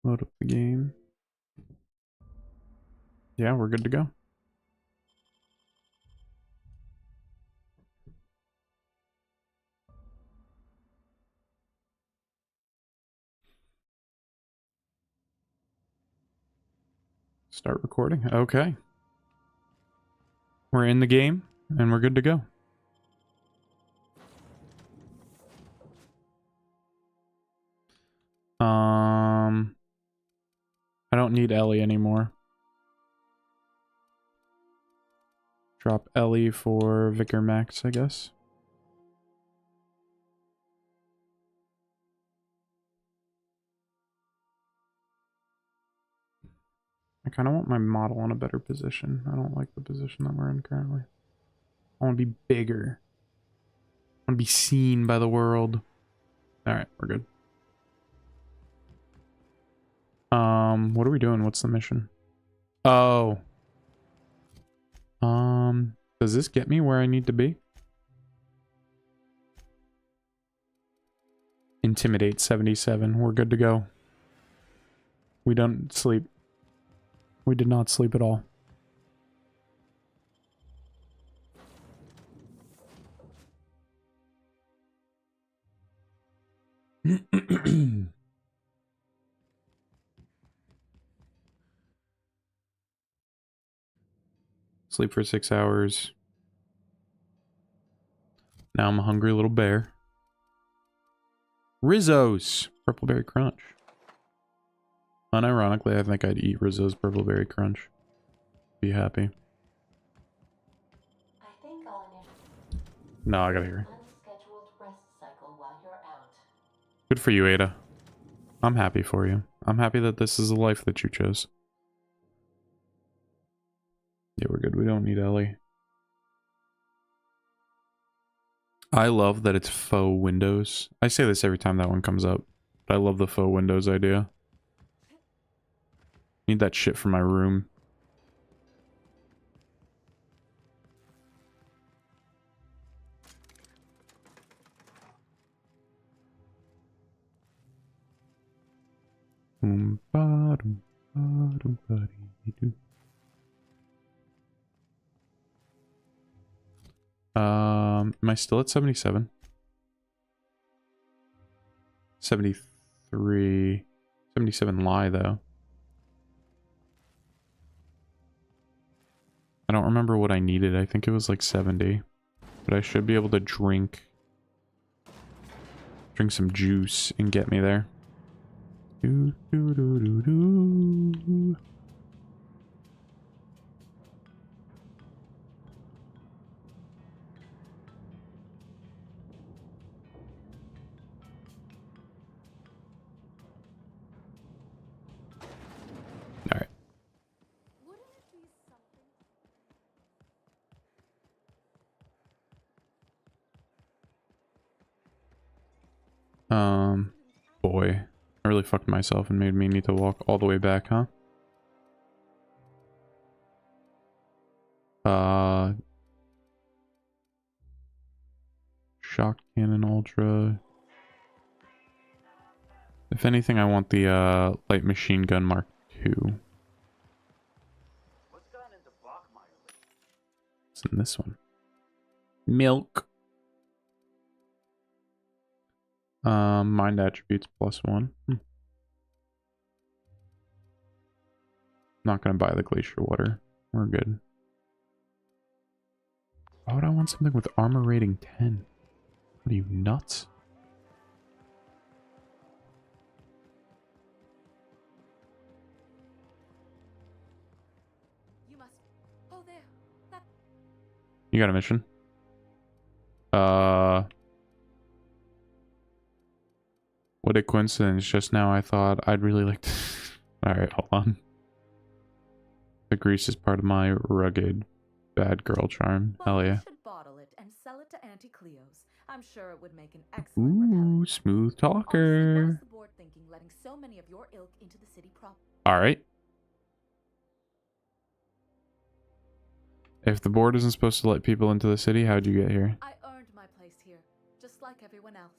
Load up the game. Yeah, we're good to go. Start recording. Okay. We're in the game and we're good to go. I don't need Ellie anymore. Drop Ellie for Vicar Max, I guess. I kind of want my model in a better position. I don't like the position that we're in currently. I want to be bigger. I want to be seen by the world. Alright, we're good. What are we doing? What's the mission? Oh. Does this get me where I need to be? Intimidate 77. We're good to go. We don't sleep. We did not sleep at all. Sleep for 6 hours. Now I'm a hungry little bear. Rizzo's Purpleberry Crunch. Unironically, I think I'd eat Rizzo's Purpleberry Crunch. Be happy. No, I gotta hear. Good for you, Ada. I'm happy for you. I'm happy that this is a life that you chose. Yeah, we're good. We don't need Ellie. I love that it's faux windows. I say this every time that one comes up, but I love the faux windows idea. Need that shit for my room. Am I still at 77? 73. 77 lie, though. I don't remember what I needed. I think it was like 70. But I should be able to drink some juice and get me there. Do, do, do, do, do. All right. Boy, I really fucked myself and made me need to walk all the way back, huh? Shock Cannon Ultra. If anything, I want the light machine gun Mark II. What's in this one? Milk. Mind attributes +1. Not gonna buy the glacier water. We're good. Why would I want something with armor rating 10? What are you, nuts? You must. Oh, there. That. You got a mission? What a coincidence. Just now I thought I'd really like to... Alright, hold on. The grease is part of my rugged bad girl charm. Well, Hell yeah. should bottle it and sell it to Auntie Cleo's. I'm sure it would make an excellent repellent. Smooth Honestly, talker. what's the board thinking letting so many of your ilk into the city prop? Alright. If the board isn't supposed to let people into the city, how'd you get here? I earned my place here, just like everyone else.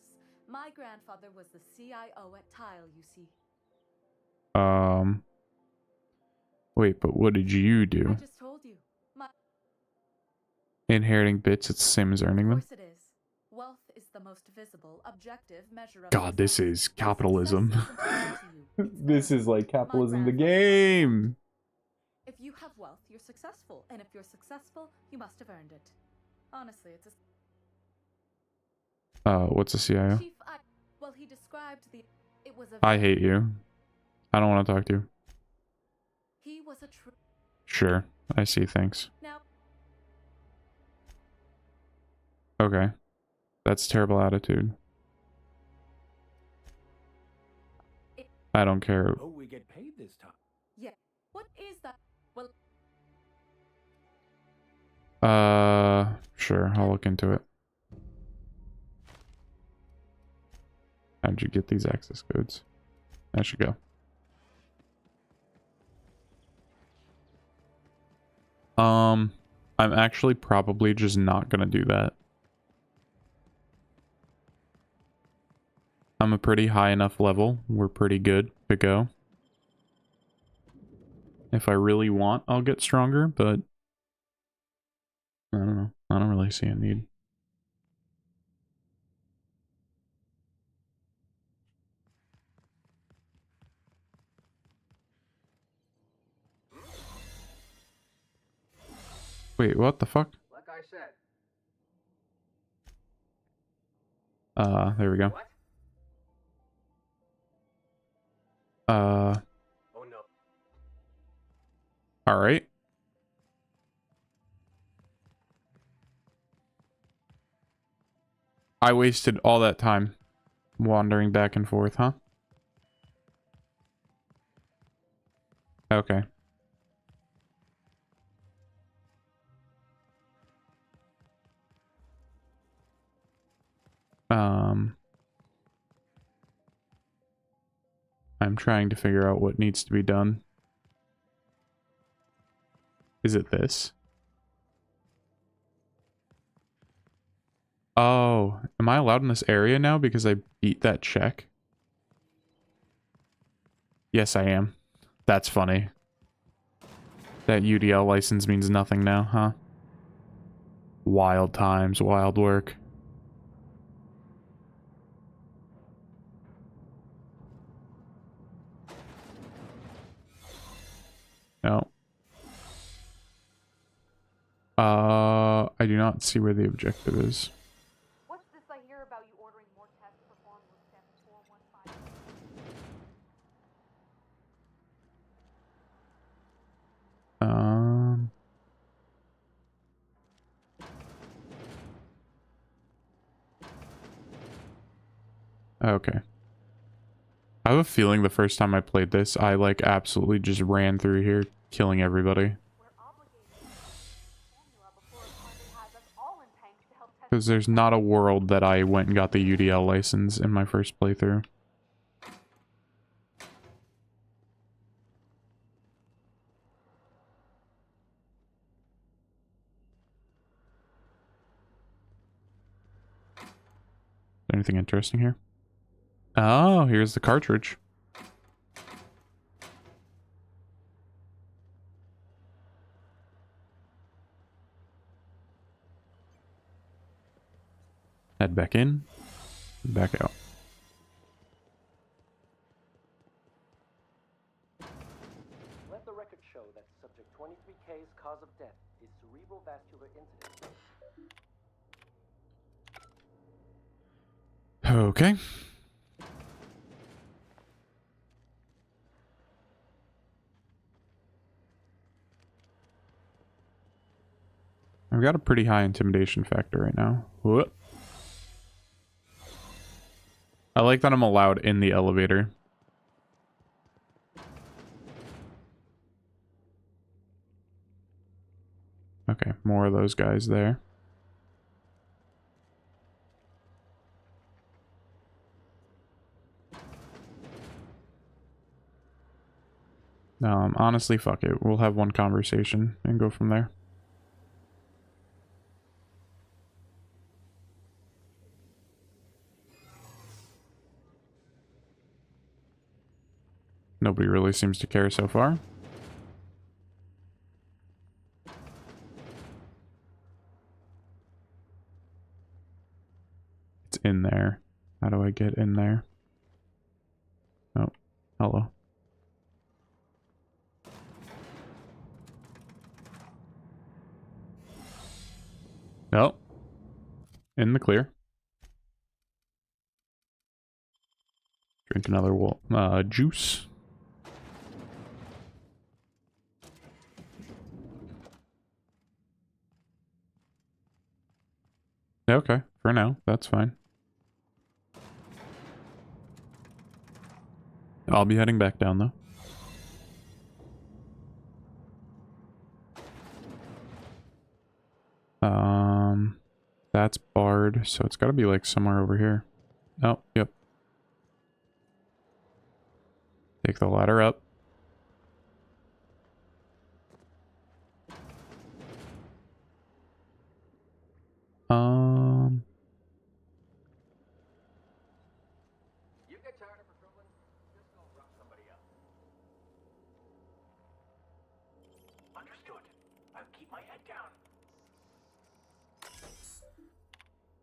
My grandfather was the CIO at Tile, you see. Wait, but what did you I do? just told you. Inheriting bits, it's the same as earning Of them? course it is. Wealth is the most visible, objective measure of God, this success. is And capitalism. success isn't given to you, it's This earned. is like My capitalism the grandfather taught me that. game. If you have wealth, you're successful, and if you're successful, you must have earned it. Honestly, it's a What's a CIO? chief. Well, he described the. It was a. I hate you. I don't want to talk to you. He was a true. Sure, I see, thanks. Now, Okay. That's terrible attitude. I don't care. Oh, we get paid this time. yeah. What is that? Well, Sure, I'll look into it. How'd you get these access codes? That should go. I'm actually probably just not gonna do that. I'm a pretty high enough level. We're pretty good to go. If I really want, I'll get stronger, but I don't know. I don't really see a need. Wait, what the fuck? Like I said. There we go. What? Uh, Oh no. alright. I wasted all that time wandering back and forth, huh? Okay. I'm trying to figure out what needs to be done. Is it this? Oh, am I allowed in this area now because I beat that check? Yes, I am. That's funny. That UDL license means nothing now, huh? Wild times, wild work. No. I do not see where the objective is. what's this I hear about you ordering more tests performed with step 415? Okay. I have a feeling the first time I played this, I like absolutely just ran through here, killing everybody. We're obligated to formula before a party has us all in tanks to help test. Because there's not a world that I went and got the UDL license in my first playthrough. Anything interesting here? Oh, here's the cartridge. Head back in, back out. Let the record show that subject 23K's cause of death is cerebral vascular incident. Okay. I've got a pretty high intimidation factor right now. Whoop. I like that I'm allowed in the elevator. Okay, more of those guys there. Honestly, fuck it. We'll have one conversation and go from there. Nobody really seems to care so far. It's in there. How do I get in there? Oh, hello. Oh, in the clear. Drink another juice. Okay, for now, that's fine. I'll be heading back down though. That's barred, so it's got to be like somewhere over here. Oh, yep. Take the ladder up. You get tired of patrolling? Just go rough somebody up. Understood. I'll keep my head down.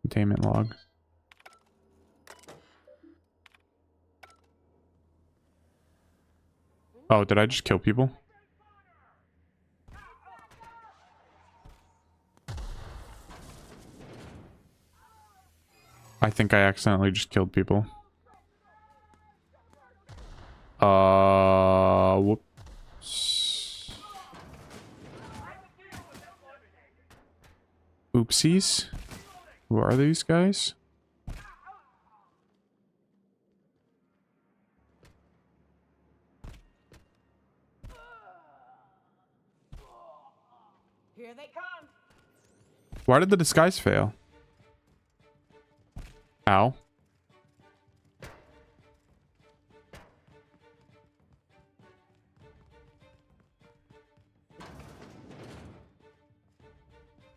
Containment log. Oh, did I just kill people? I think I accidentally just killed people. Whoops. Oopsies. Who are these guys? Here they come. Why did the disguise fail? Ow.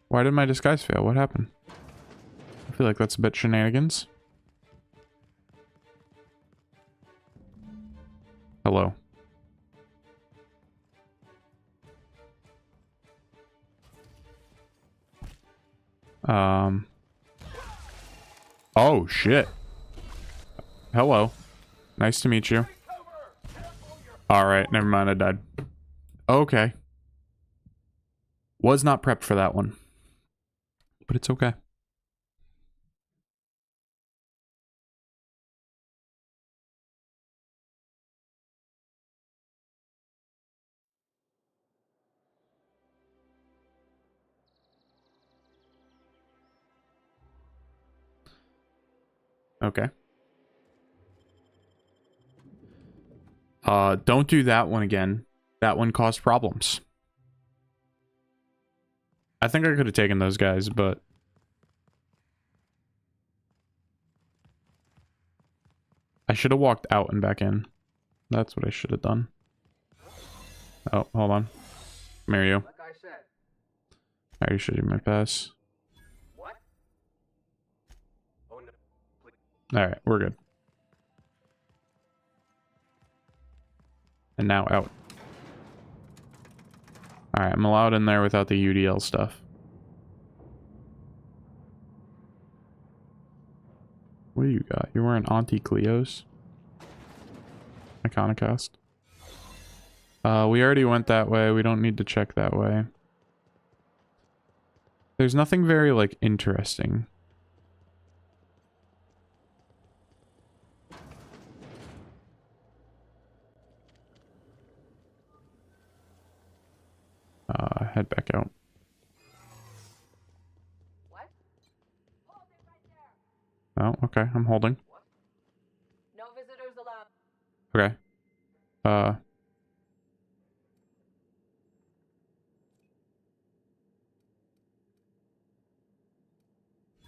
Why did my disguise fail? What happened? I feel like that's a bit shenanigans. Hello. Oh, shit. Hello. Nice to meet you. Alright, never mind, I died. Okay. Was not prepped for that one. But it's okay. Okay. Don't do that one again. That one caused problems. I think I could have taken those guys, but... I should have walked out and back in. That's what I should have done. Oh, hold on. Come here, you. Like I said. Are you shooting my pass? What? Oh no. Alright, we're good. And now out. Alright, I'm allowed in there without the UDL stuff. What do you got? You're wearing Auntie Cleo's? Iconicast. We already went that way. We don't need to check that way. There's nothing very, like, interesting. Head back out. What? Hold it right there. Oh, okay. I'm holding. No visitors allowed. Okay.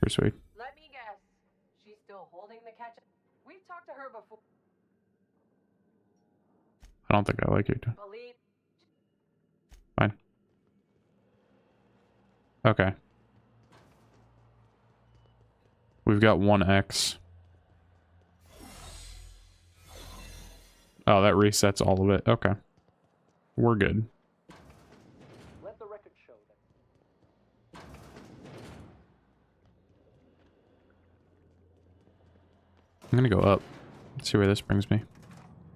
Persuade. Let me guess. She's still holding the catch. We've talked to her before. I don't think I like it. Believe. Fine. Okay. We've got 1X. Oh, that resets all of it. Okay. We're good. Let the record show that. I'm gonna go up. Let's see where this brings me.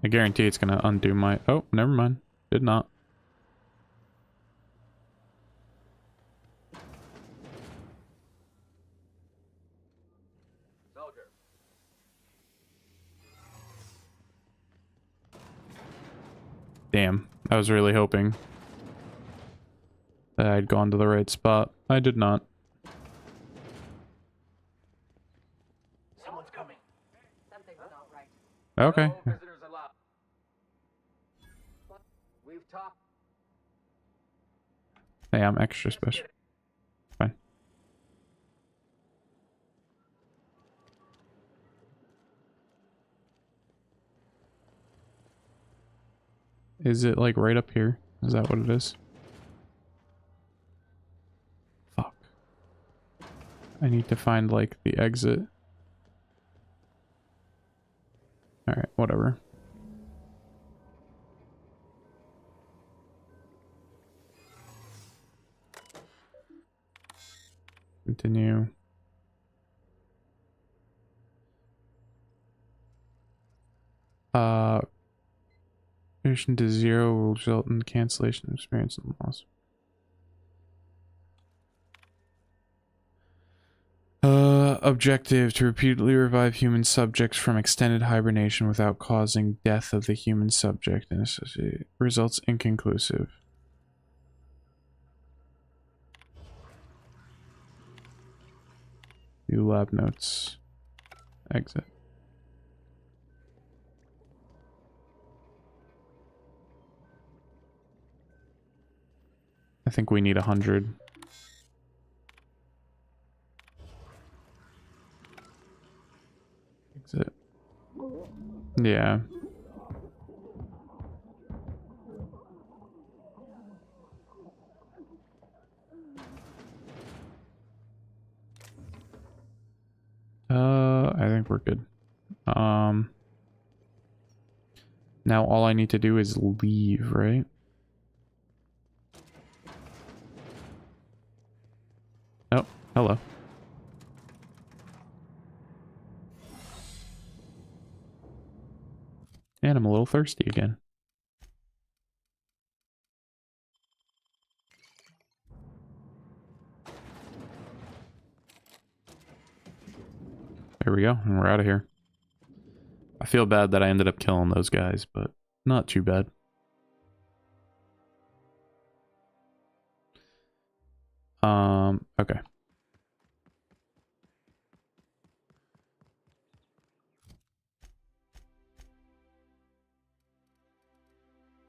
I guarantee it's gonna undo my... Oh, never mind. Did not. Soldier. Damn. I was really hoping that I'd gone to the right spot. I did not. Someone's coming. Something's not right. Okay. No visitors allowed. We've talked. Hey, I'm extra special. Fine. Is it like right up here? Is that what it is? Fuck. I need to find like the exit. Alright, whatever. Continue. Mission to 0 will result in cancellation of experience and loss. Objective to repeatedly revive human subjects from extended hibernation without causing death of the human subject and associated results inconclusive. View lab notes. Exit. I think we need 100. Exit. Yeah. I think we're good. Now all I need to do is leave, right? Oh, hello. And I'm a little thirsty again. There we go, and we're out of here. I feel bad that I ended up killing those guys, but not too bad. Okay.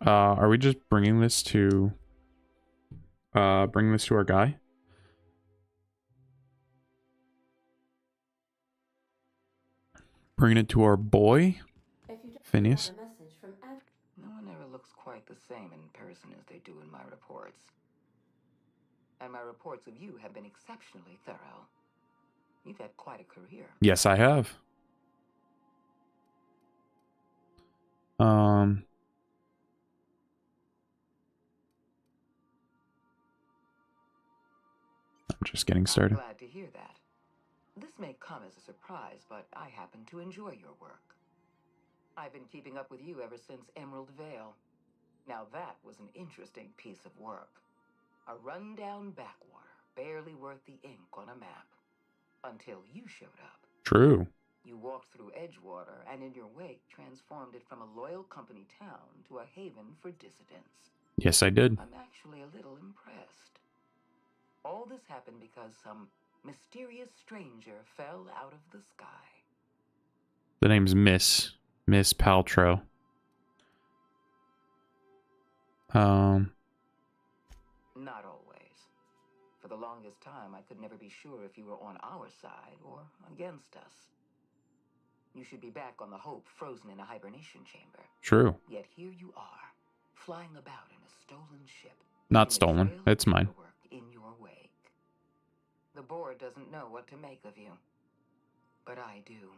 Are we just bringing this to our guy? Bringing it to our boy, Phineas. No one ever looks quite the same in person as they do in my reports. And my reports of you have been exceptionally thorough. You've had quite a career. Yes, I have. I'm just getting started. I'm glad to hear that. This may come as a surprise, but I happen to enjoy your work. I've been keeping up with you ever since Emerald Vale. Now that was an interesting piece of work. A rundown backwater, barely worth the ink on a map. Until you showed up. True. You walked through Edgewater and in your wake transformed it from a loyal company town to a haven for dissidents. Yes, I did. I'm actually a little impressed. All this happened because some mysterious stranger fell out of the sky. The name's Miss Paltrow. Not always. For the longest time, I could never be sure if you were on our side or against us. You should be back on the Hope, frozen in a hibernation chamber. True. Yet here you are, flying about in a stolen ship. Not in a stolen. trail of It's mine. paperwork in your wake. The board doesn't know what to make of you. But I do.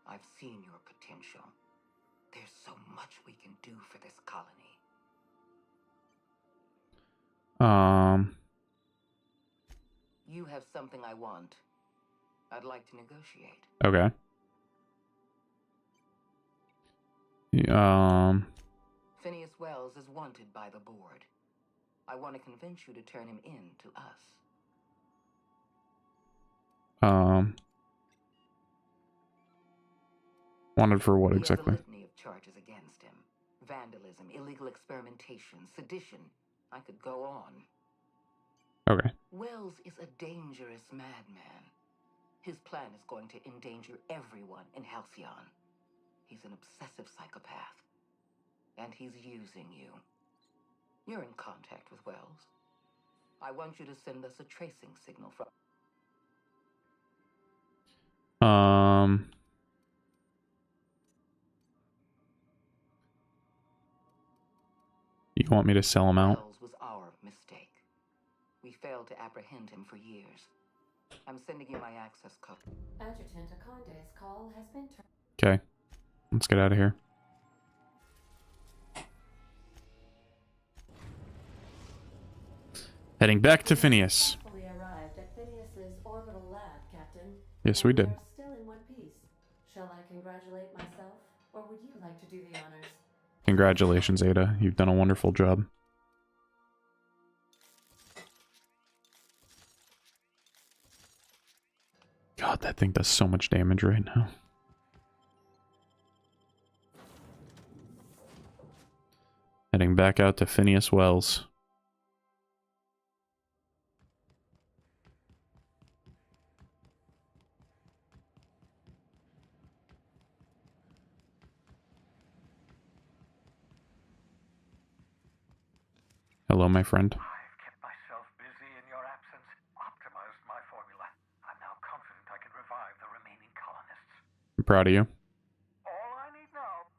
I've seen your potential. There's so much we can do for this colony. You have something I want. I'd like to negotiate. Okay. Phineas Wells is wanted by the board. I want to convince you to turn him in to us. Wanted for what He exactly? has a litany of charges against him. Vandalism, illegal experimentation, sedition. I could go on. Okay. Wells is a dangerous madman. His plan is going to endanger everyone in Halcyon. He's an obsessive psychopath. And he's using you. You're in contact with Wells. I want you to send us a tracing signal from... You want me to sell him out? Wells was our mistake. We failed to apprehend him for years. I'm sending you my access code. Adjutant Akonde's call has been turned. Okay. Let's get out of here. Heading back to Phineas. Successfully arrived at Phineas's orbital lab, Captain. Yes, we And did. are still in one piece. Shall I congratulate myself, or would you like to do the honors? Congratulations, Ada. You've done a wonderful job. God, that thing does so much damage right now. Heading back out to Phineas Wells. Hello, my friend. I've kept myself busy in your absence, optimized my formula. I'm now confident I can revive the remaining colonists. I'm proud of you. All I need now...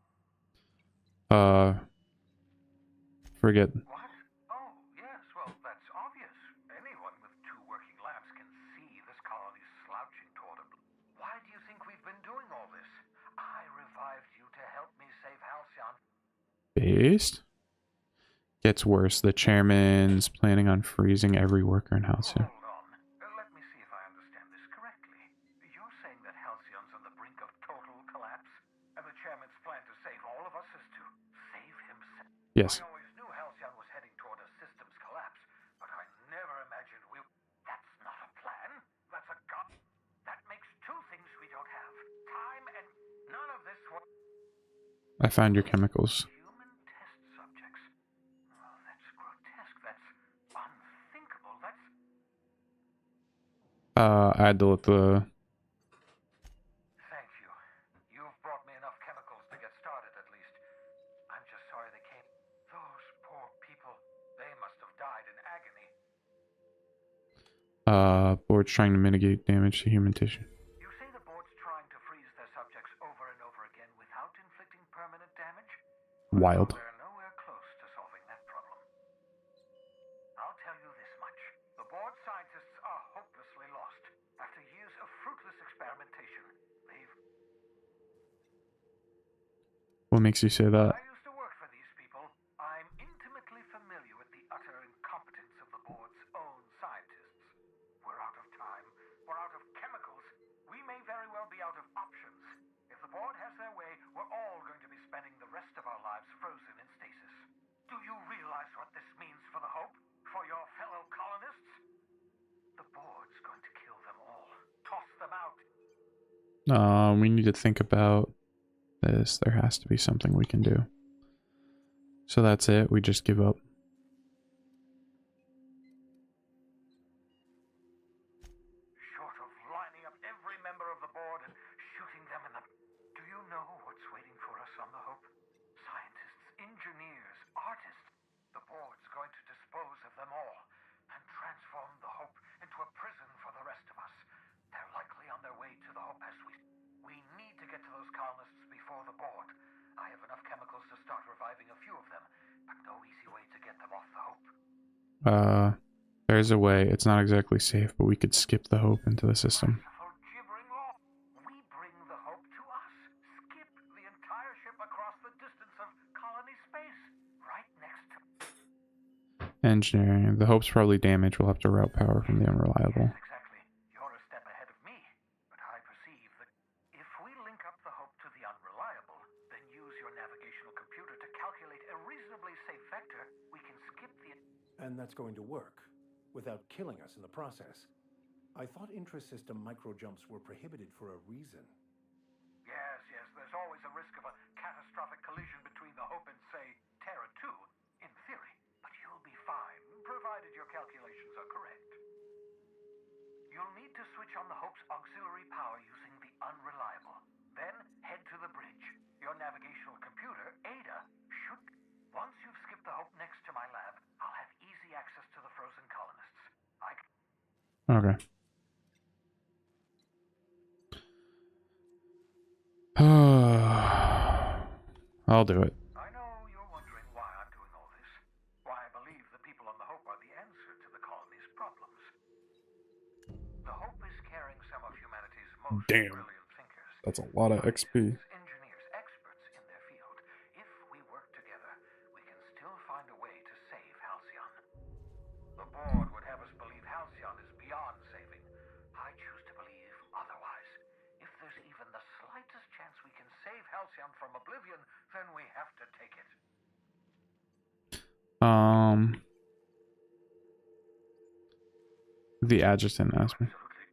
Forget. What? Oh, yes, well, that's obvious. Anyone with 2 working labs can see this colony's slouching toward a... Why do you think we've been doing all this? I revived you to help me save Halcyon. Based? Gets worse. The chairman's planning on freezing every worker in Halcyon. Hold on. Let me see if I understand this correctly. You're saying that Halcyon's on the brink of total collapse, and the chairman's plan to save all of us is to save himself? Yes. I always knew Halcyon was heading toward a systems collapse, but I never imagined we... That's not a plan. That's a god... That makes 2 things we don't have. Time and... None of this was... I found your chemicals. Human test subjects. Oh, that's grotesque. That's unthinkable. That's... I had to let the... Thank you. You've brought me enough chemicals to get started, at least. I'm just sorry they came. Those poor people. They must have died in agony. Board's trying to mitigate damage to human tissue. You say the board's trying to freeze their subjects over and over again without inflicting permanent damage? Wild. They're nowhere close to solving that problem. I'll tell you this much. The board scientists are hopelessly lost. After years of fruitless experimentation, they've... What makes you say that? I used to work for these people. I'm intimately familiar with the utter incompetence of the board's own scientists. We're out of time. We're out of chemicals. We may very well be out of options. If the board has their way, we're all going to be spending the rest of our lives frozen in stasis. Do you realize what this means for the Hope? For your fellow colonists? The board's going to kill them all. Toss them out. We need to think about this. There has to be something we can do. So that's it. We just give up. Short of lining up every member of the board and shooting them in the... Do you know what's waiting for us on the Hope? Scientists, engineers, artists. The board's going to dispose of them all and transform the Hope into a prison for the rest of us. They're likely on their way to the Hope as we... We need to get to those colonists before the board. I have enough chemicals to start reviving a few of them, but no easy way to get them off the Hope. There's a way. It's not exactly safe, but we could skip the Hope into the system. Merciful gibbering law. We bring the Hope to us. Skip the entire ship across the Engineering. The Hope's probably damaged. We'll have to route power from the Unreliable. Yes, exactly. You're a step ahead of me, but I perceive that if we link up the Hope to the Unreliable, then use your navigational computer to calculate a reasonably safe vector, we can skip the... And that's going to work, without killing us in the process. I thought intra-system microjumps were prohibited for a reason. Yes, there's always a risk of a catastrophic collision between the Hope and, say, Terra 2, in theory. But you'll be fine, provided your calculations are correct. You'll need to switch on the Hope's auxiliary power using the Unreliable. Then head to the bridge. Your navigational computer, Ada, should... Once you've skipped the Hope next to my lab, I'll have easy access to the frozen colonists. Okay. I'll do it. I know you're wondering why I'm doing all this. Why I believe the people on the Hope are the answer to the colony's problems. The Hope is carrying some of humanity's most brilliant thinkers. That's a lot of XP. Engineers, experts in their field. If we work together, we can still find a way to save Halcyon. The board would have us believe Halcyon is beyond saving. I choose to believe otherwise. If there's even the slightest chance we can save Halcyon from oblivion, then we have to take it. The adjutant asked me. Absolutely.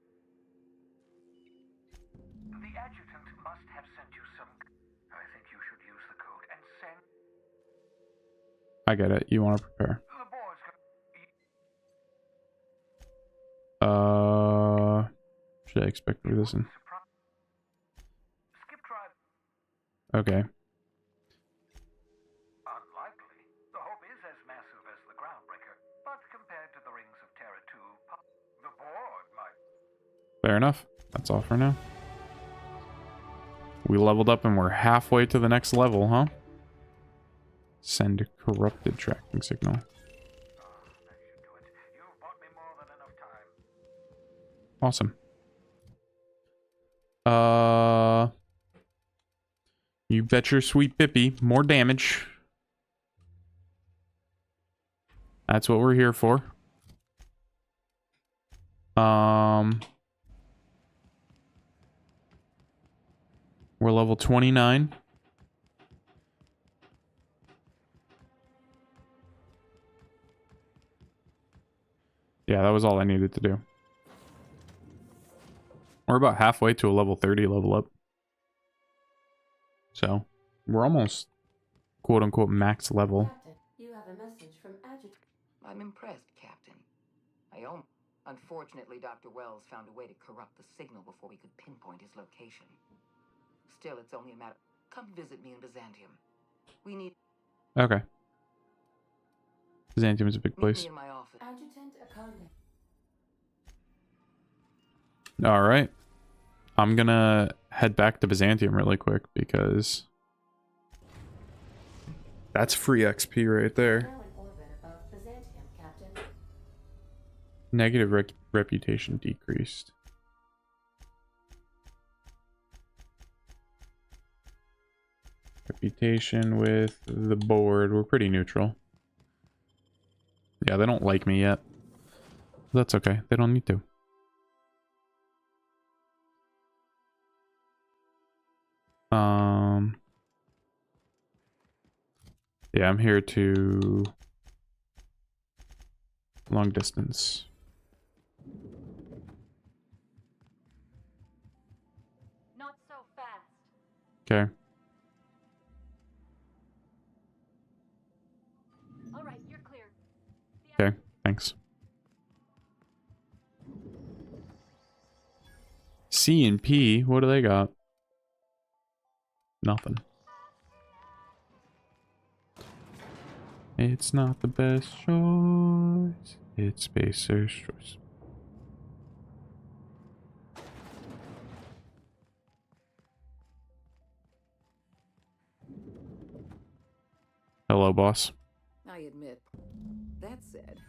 The adjutant must have sent you some... I think you should use the code and send... I get it. You want to prepare. The board's... Should I expect me to listen? Skip drive. Okay. Unlikely. The Hope is as massive as the Groundbreaker, but compared to the rings of Terra 2, the board might... Fair enough. That's all for now. We leveled up and we're halfway to the next level, huh? Send a corrupted tracking signal. That should do it. You've bought me more than enough time. Awesome. You bet your sweet Bippy. More damage. That's what we're here for. We're level 29. Yeah, that was all I needed to do. We're about halfway to a level 30 level up. So, we're almost quote-unquote max level. Captain, you have a message from Adjutant. I'm impressed, Captain. Unfortunately, Dr. Wells found a way to corrupt the signal before we could pinpoint his location. Still, it's only a matter... Come visit me in Byzantium. We need... Okay. Byzantium is a big Meet place. me in my office. Adjutant Akane. Alright. I'm gonna head back to Byzantium really quick because that's free XP right there. Now in orbit above Byzantium, Captain. Negative reputation decreased. Reputation with the board. We're pretty neutral. Yeah, they don't like me yet. That's okay. They don't need to. Yeah, I'm here to long distance. Not so fast. Okay. All right, you're clear. Okay, thanks. C and P, what do they got? Nothing. It's not the best choice. It's Spacer's choice. Hello, boss. I admit. That said,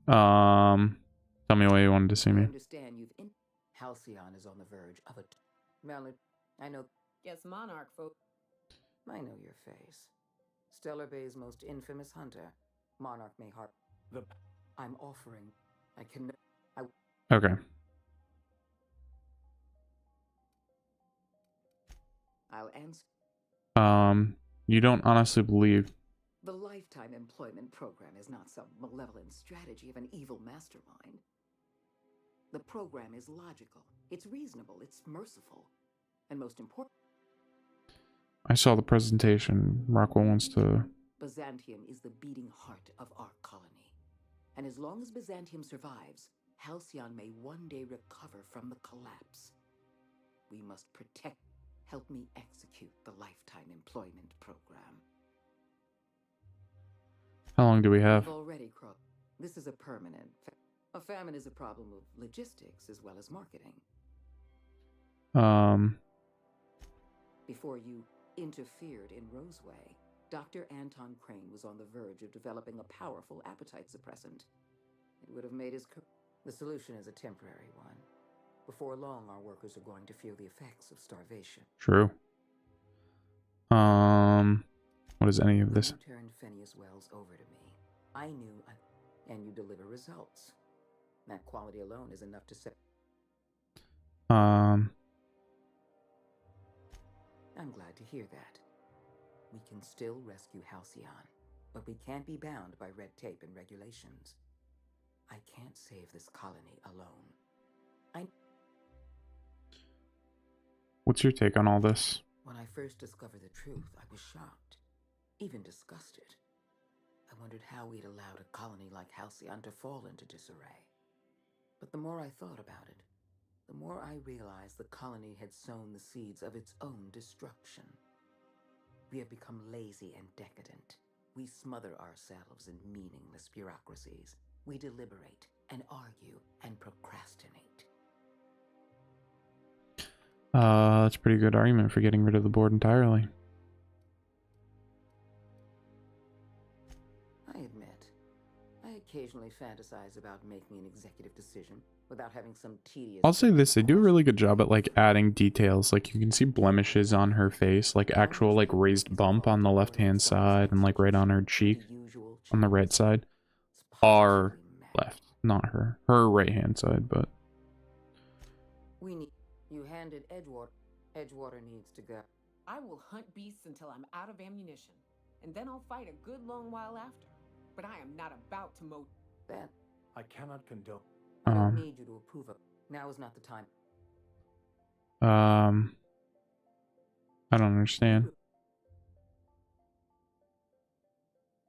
Tell me why you wanted to see I me. understand you've... Halcyon is on the verge of a... Mallet, I know... Yes, Monarch, folks. I know your face. Stellar Bay's most infamous hunter. Monarch may harp... I'm offering. I can. Okay. I'll answer. You don't honestly believe. The lifetime employment program is not some malevolent strategy of an evil mastermind. The program is logical, it's reasonable, it's merciful, and most important, I saw the presentation. Rockwell wants to... Byzantium is the beating heart of our colony. And as long as Byzantium survives, Halcyon may one day recover from the collapse. We must protect. Help me execute the lifetime employment program. How long do we have? We've already This is a permanent. A famine is a problem of logistics as well as marketing. Before you interfered in Roseway, Dr. Anton Crane was on the verge of developing a powerful appetite suppressant. It would have made his The solution is a temporary one. Before long, our workers are going to feel the effects of starvation. True. What is any of this? You turned Phineas Wells over to me. I knew, and you deliver results. That quality alone is enough to say. I'm glad to hear that. We can still rescue Halcyon, but we can't be bound by red tape and regulations. I can't save this colony alone. What's your take on all this? When I first discovered the truth, I was shocked, even disgusted. I wondered how we'd allowed a colony like Halcyon to fall into disarray. But the more I thought about it, the more I realized the colony had sown the seeds of its own destruction. We have become lazy and decadent. We smother ourselves in meaningless bureaucracies. We deliberate and argue and procrastinate. That's a pretty good argument for getting rid of the board entirely. I admit, I occasionally fantasize about making an executive decision without having some tedious... I'll say this, they do a really good job at like adding details. Like you can see blemishes on her face, like actual like raised bump on the left hand side and like right on her cheek on the right side. Our left, not her. Her right hand side, but... We need... You handed Edgewater. Edgewater needs to go. I will hunt beasts until I'm out of ammunition, and then I'll fight a good long while after. But I am not about to mow that. I cannot condone. I don't need you to approve of. Now is not the time. I don't understand.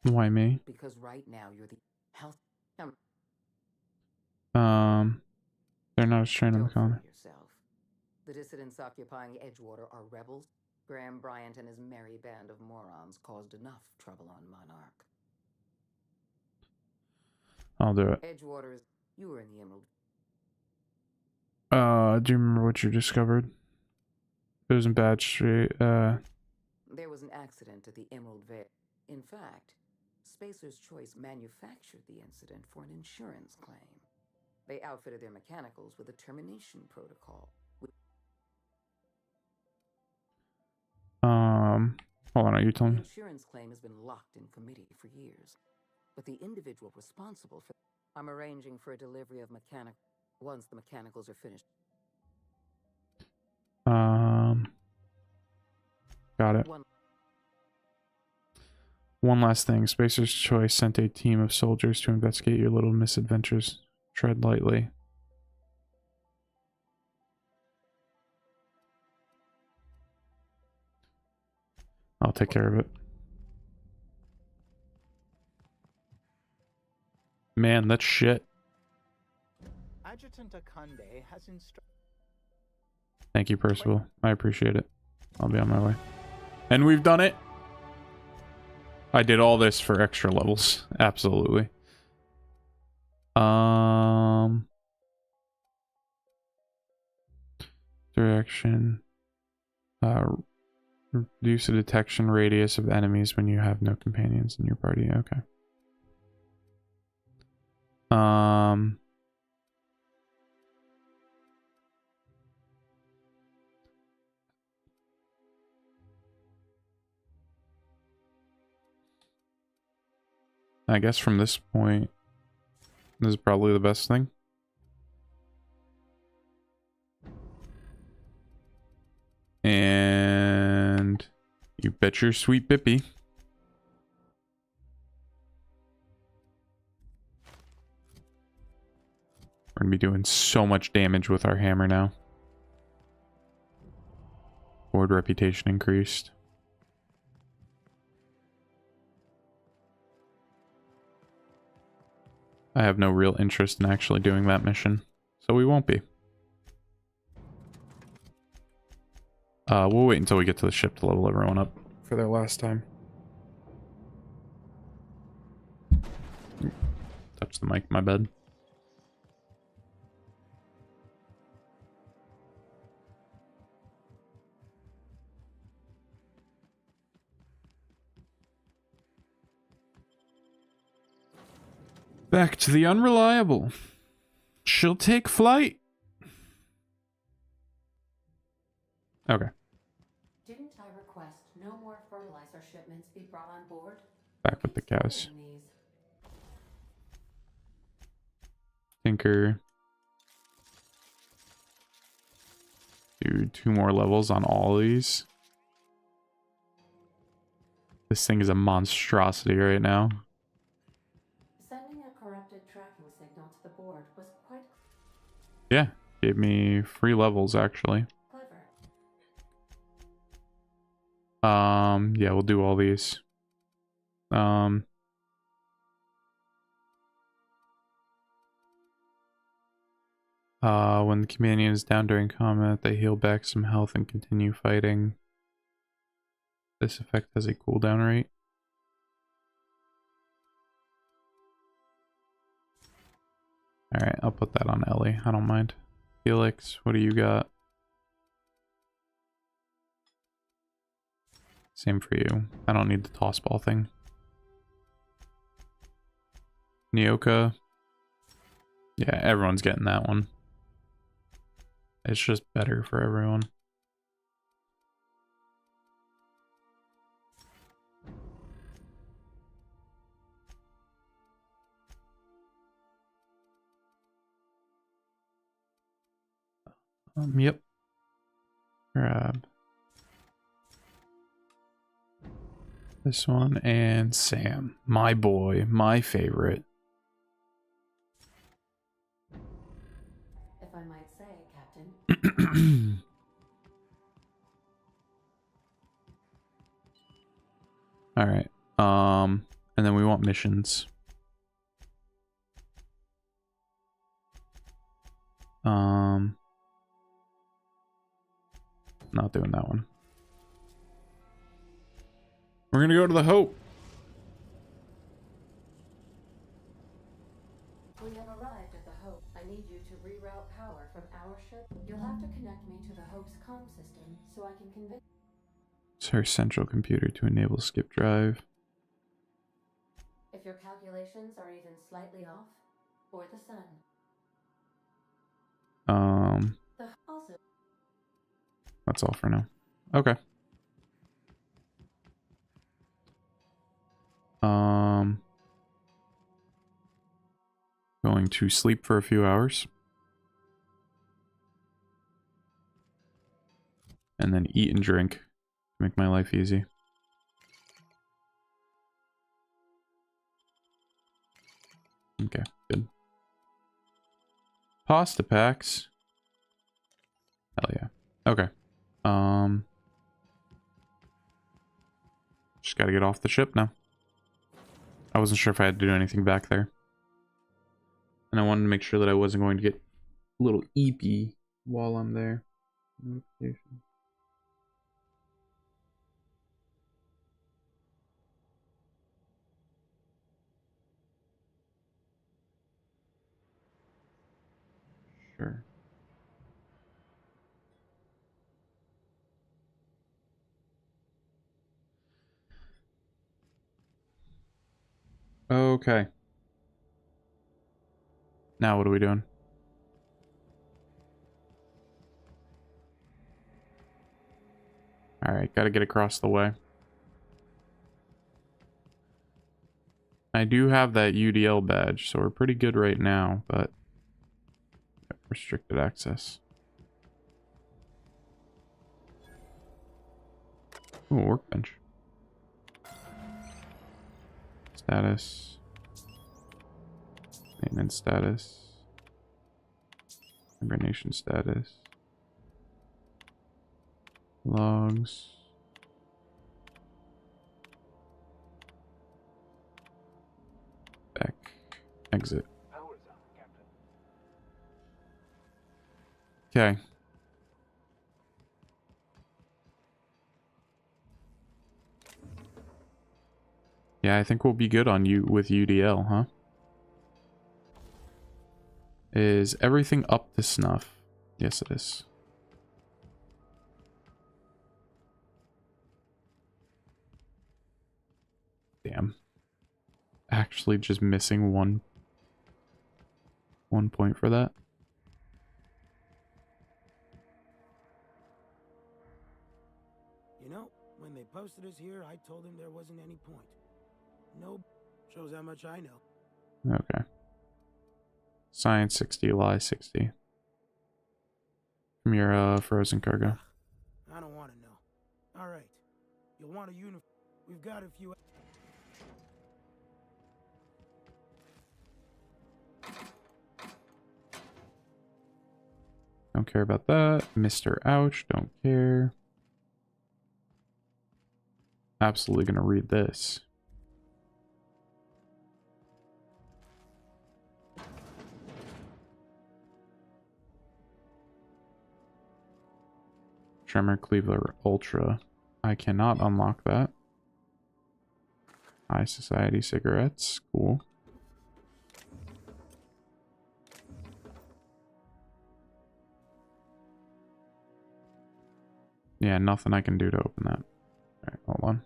Why me? Because right now you're the health. They're not a strain of the colony. The dissidents occupying Edgewater are rebels. Graham Bryant and his merry band of morons caused enough trouble on Monarch. I'll do it. Edgewater is... You were in the Emerald. Do you remember what you discovered? It was in Bad Street. There was an accident at the Emerald Vale. In fact, Spacer's Choice manufactured the incident for an insurance claim. They outfitted their mechanicals with a termination protocol. Hold on, are you telling me? The insurance claim has been locked in committee for years. But the individual responsible for... I'm arranging for a delivery of mechanic... once the mechanicals are finished. Got it. One last thing. Spacer's Choice sent a team of soldiers to investigate your little misadventures. Tread lightly. I'll take care of it. Man, that's shit. Adjutant Akande has Thank you, Percival. I appreciate it. I'll be on my way. And we've done it. I did all this for extra levels. Absolutely. Direction. Reduce the detection radius of enemies when you have no companions in your party. Okay. I guess from this point, This is probably the best thing. And you bet your sweet Bippy. We're gonna be doing so much damage with our hammer now. Board reputation increased. I have no real interest in actually doing that mission, so we won't be. We'll wait until we get to the ship to level everyone up for their last time. Touch the mic, my bad. Back to the unreliable. She'll take flight. Okay. Didn't I request no more fertilizer shipments be brought on board? Back with the cows. Ordering these. Tinker. Do 2 more levels on all of these. This thing is a monstrosity right now. Sending a corrupted tracking signal to the board was quite Yeah, gave me 3 levels actually. clever. Yeah, we'll do all these. When the companion is down during combat, they heal back some health and continue fighting. This effect has a cooldown rate. Alright, I'll put that on Ellie. I don't mind. Felix, what do you got? Same for you. I don't need the toss ball thing. Nyoka. Yeah, everyone's getting that one. It's just better for everyone. Yep. Grab this one and Sam, my boy, my favorite. If I might say, Captain. All right. And then we want missions. Not doing that one. We're gonna go to the Hope. We have arrived at the Hope. I need you to reroute power from our ship. You'll have to connect me to the Hope's comm system so I can convince. It's her central computer to enable skip drive. If your calculations are even slightly off, or the sun. Also, That's all for now. Okay. Going to sleep for a few hours. And then eat and drink to make my life easy. Okay, good. Pasta packs. Hell yeah. Okay. Just gotta get off the ship now. I wasn't sure if I had to do anything back there. And I wanted to make sure that I wasn't going to get a little eepy while I'm there. Notification. Sure. Okay. Now what are we doing? Alright, gotta get across the way. I do have that UDL badge, so we're pretty good right now, but restricted access. Ooh, workbench. Status. Maintenance status. Hibernation status. Logs. Back. Exit. Okay. Yeah, I think we'll be good on you with UDL, huh? Is everything up to snuff? Yes, it is. Damn. Actually just missing one point for that. You know, when they posted us here, I told them there wasn't any point. No, shows how much I know. Okay. Science 60, lie 60. From your frozen cargo. I don't want to know. All right. You'll want a uniform. We've got a few. Don't care about that. Mr. Ouch, don't care. Absolutely gonna read this. Tremor Cleaver Ultra. I cannot unlock that. High Society cigarettes. Cool. Yeah, nothing I can do to open that. Alright, hold on.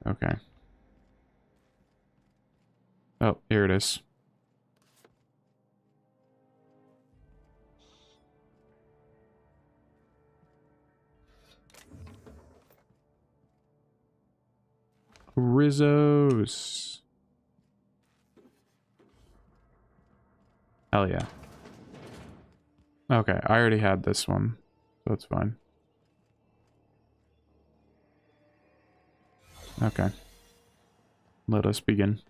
Okay. Oh, here it is. Rizzos. Hell yeah. Okay, I already had this one, so it's fine. Okay. Let us begin.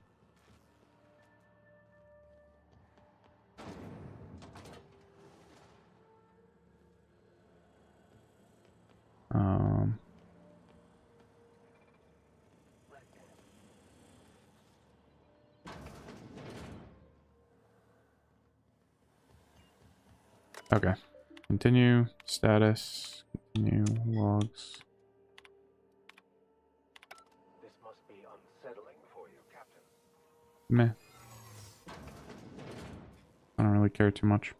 Okay. Continue. Status. Continue. Logs. This must be unsettling for you, Captain. Meh. I don't really care too much.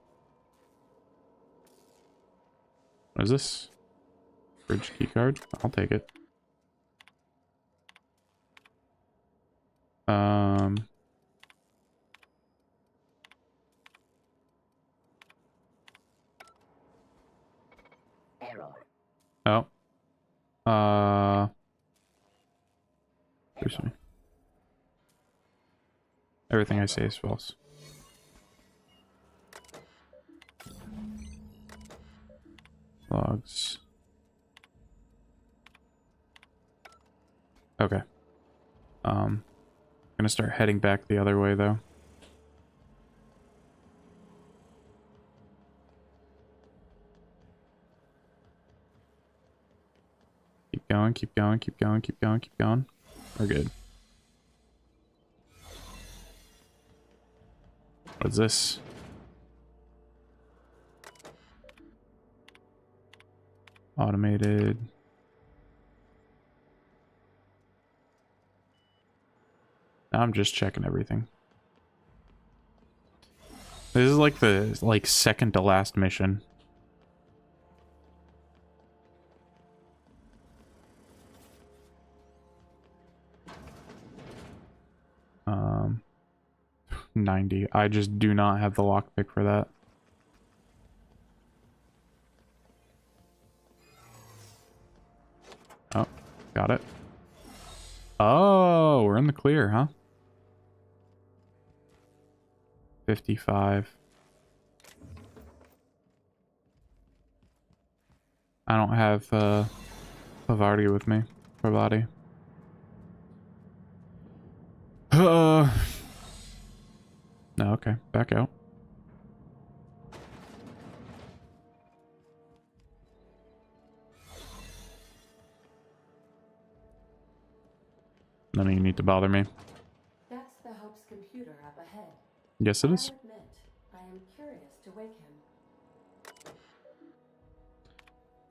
What is this? Bridge keycard? I'll take it. Oh. Excuse me. Everything I say is false. Logs. Okay. I'm gonna start heading back the other way though. Keep going, keep going, keep going, keep going, keep going. We're good. What's this? Automated. I'm just checking everything. This is like the second to last mission. Um 90. I just do not have the lockpick for that. Oh, Got it. Oh, we're in the clear, huh? 55. I don't have Pavardi with me. Parvati. No, okay. Back out. None of you need to bother me. That's the Hope's computer up ahead. Yes, it is. I'll admit, I am curious to wake him.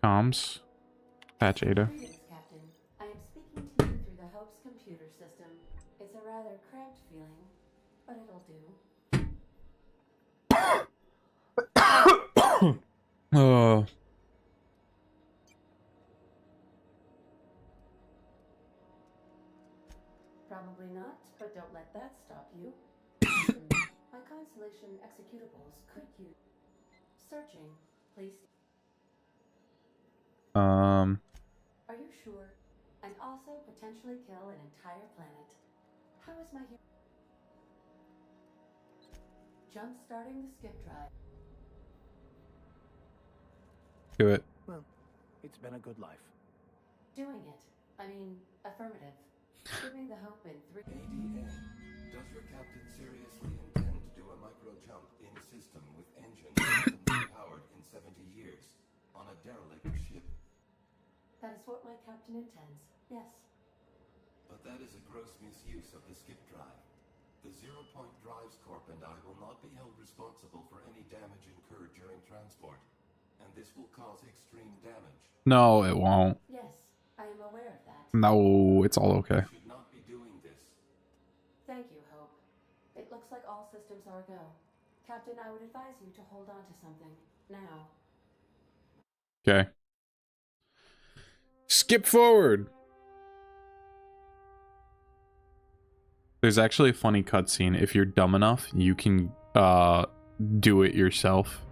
Comms. Patch Ada. Greetings, Captain. I am speaking to you through the Hope's computer system. It's a rather cramped feeling, but it'll do. Oh. Probably not, but don't let that stop you. My Constellation executables could use searching, please. Are you sure? And also potentially kill an entire planet. How is my jump starting the skip drive? Do it. Well, it's been a good life. Doing it. I mean, affirmative. Skipping the Hope in 3. ADN, does your captain seriously intend to do a micro jump in system with engines powered in 70 years on a derelict ship? That is what my captain intends. Yes. But that is a gross misuse of the skip drive. The Zero Point Drives Corp and I will not be held responsible for any damage incurred during transport, and this will cause extreme damage. No, it won't. Yes, I am aware of that. No, it's all okay. You should not be doing this. Thank you, Hope. It looks like all systems are a go. Captain, I would advise you to hold on to something. Now. Okay. Skip forward. There's actually a funny cutscene. If you're dumb enough, you can do it yourself.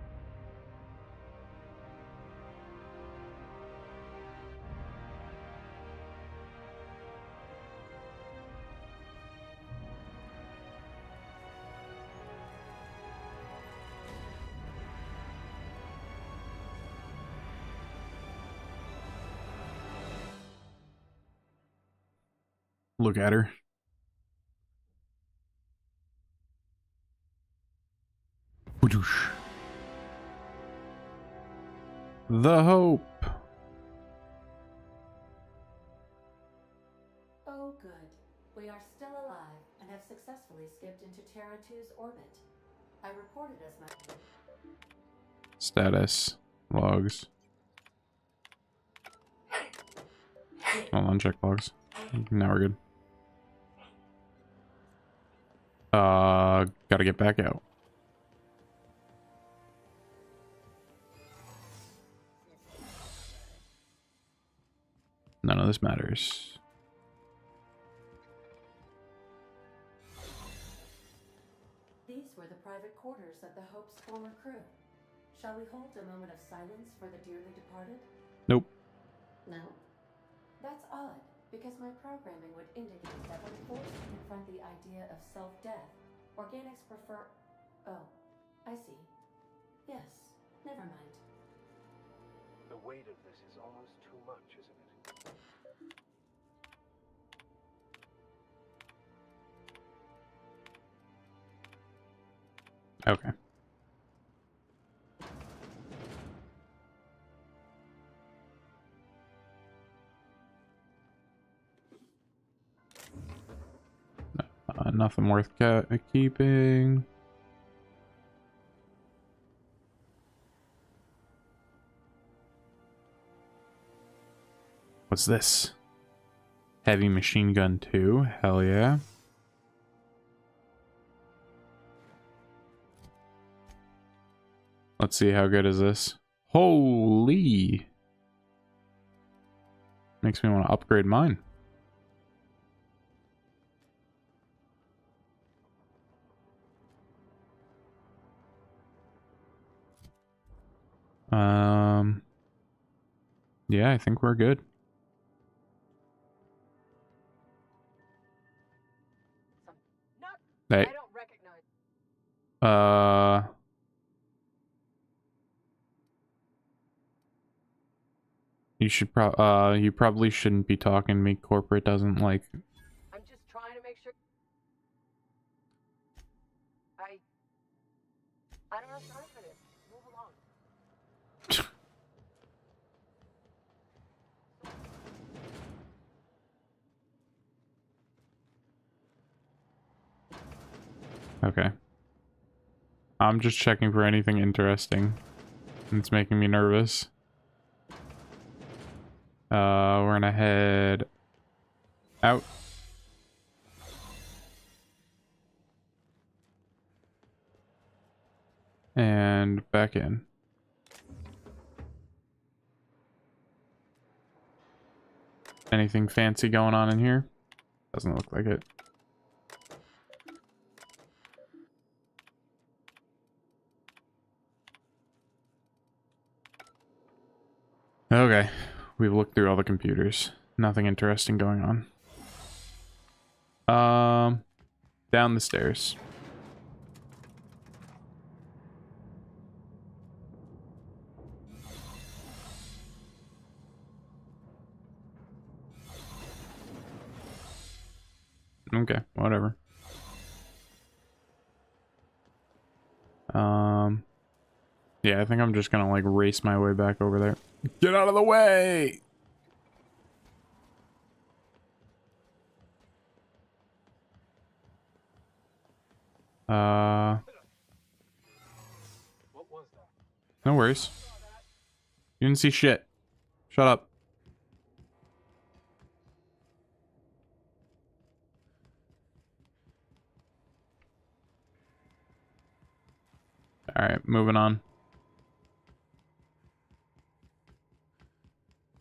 Look at her. The Hope. Oh, good. We are still alive and have successfully skipped into Terra 2's orbit. I reported as much. Status. Logs. Hold on, check logs. Now we're good. Gotta get back out. None of this matters. These were the private quarters of the Hope's former crew. Shall we hold a moment of silence for the dearly departed? Nope. No? That's odd, because my programming would indicate that when forced to confront the idea of self-death, organics prefer... Oh, I see. Yes, never mind. The weight of this is almost too much, isn't it? Okay. Nothing worth keeping. What's this? Heavy machine gun 2. Hell yeah. Let's see, how good is this? Holy! Makes me want to upgrade mine. Yeah, I think we're good. Hey. I don't recognize. You should you probably shouldn't be talking to me. Corporate doesn't like. I'm just trying to make sure. I don't have time for this. Move along. Okay. I'm just checking for anything interesting. It's making me nervous. We're gonna head out. And back in. Anything fancy going on in here? Doesn't look like it. Okay, we've looked through all the computers. Nothing interesting going on. Down the stairs. Okay, whatever. Yeah, I think I'm just gonna like race my way back over there. Get out of the way! What was that? No worries. You didn't see shit. Shut up. Alright, moving on.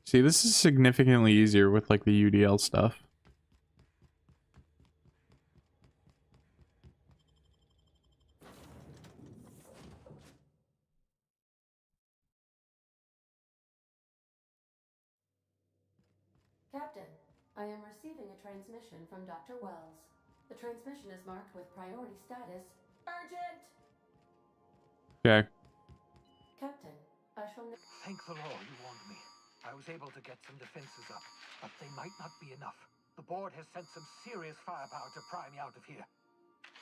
See, this is significantly easier with like the UDL stuff. Captain, I am receiving a transmission from Dr. Wells. The transmission is marked with priority status. Urgent! Okay. Captain, I shall... Thank the Lord you warned me. I was able to get some defenses up, but they might not be enough. The board has sent some serious firepower to pry me out of here.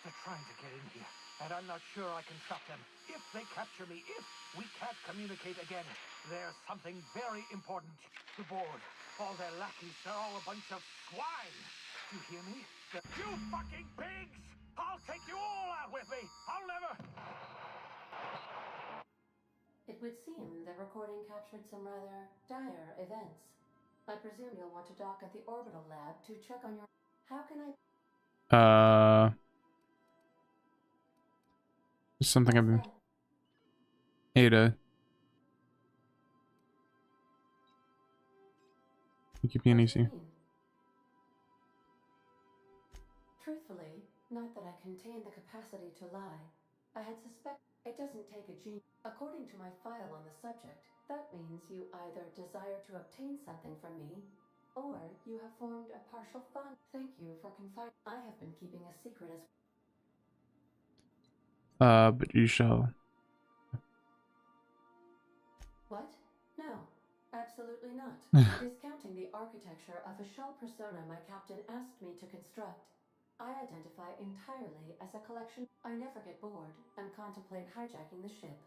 They're trying to get in here, and I'm not sure I can stop them. If they capture me, if we can't communicate again, there's something very important. The board, all their lackeys, they're all a bunch of swine. Do you hear me? You fucking pigs! I'll take you all out with me! I'll never... It would seem the recording captured some rather dire events. I presume you'll want to dock at the orbital lab to check on your... How can I... Something I've been... Ada. You keep being easy. Truthfully, not that I contain the capacity to lie. I had suspected it doesn't take a genius. According to my file on the subject, that means you either desire to obtain something from me, or you have formed a partial fund. Thank you for confiding. I have been keeping a secret as... But you shall... What? No, absolutely not. Discounting the architecture of a shell persona my captain asked me to construct, I identify entirely as a collection. I never get bored and contemplate hijacking the ship.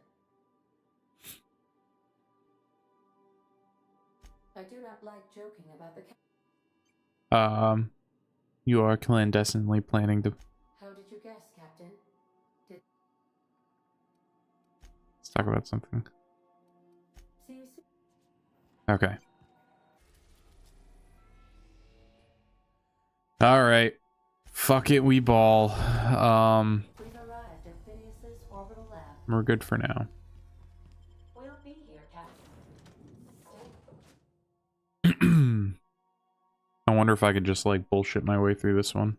I do not like joking about the... You are clandestinely planning to... How did you guess, Captain? Let's talk about something. See you soon. Okay. Alright. Fuck it, we ball. We've arrived at Phineas's orbital lab. We're good for now. We'll be here, Captain. I wonder if I could just like bullshit my way through this one.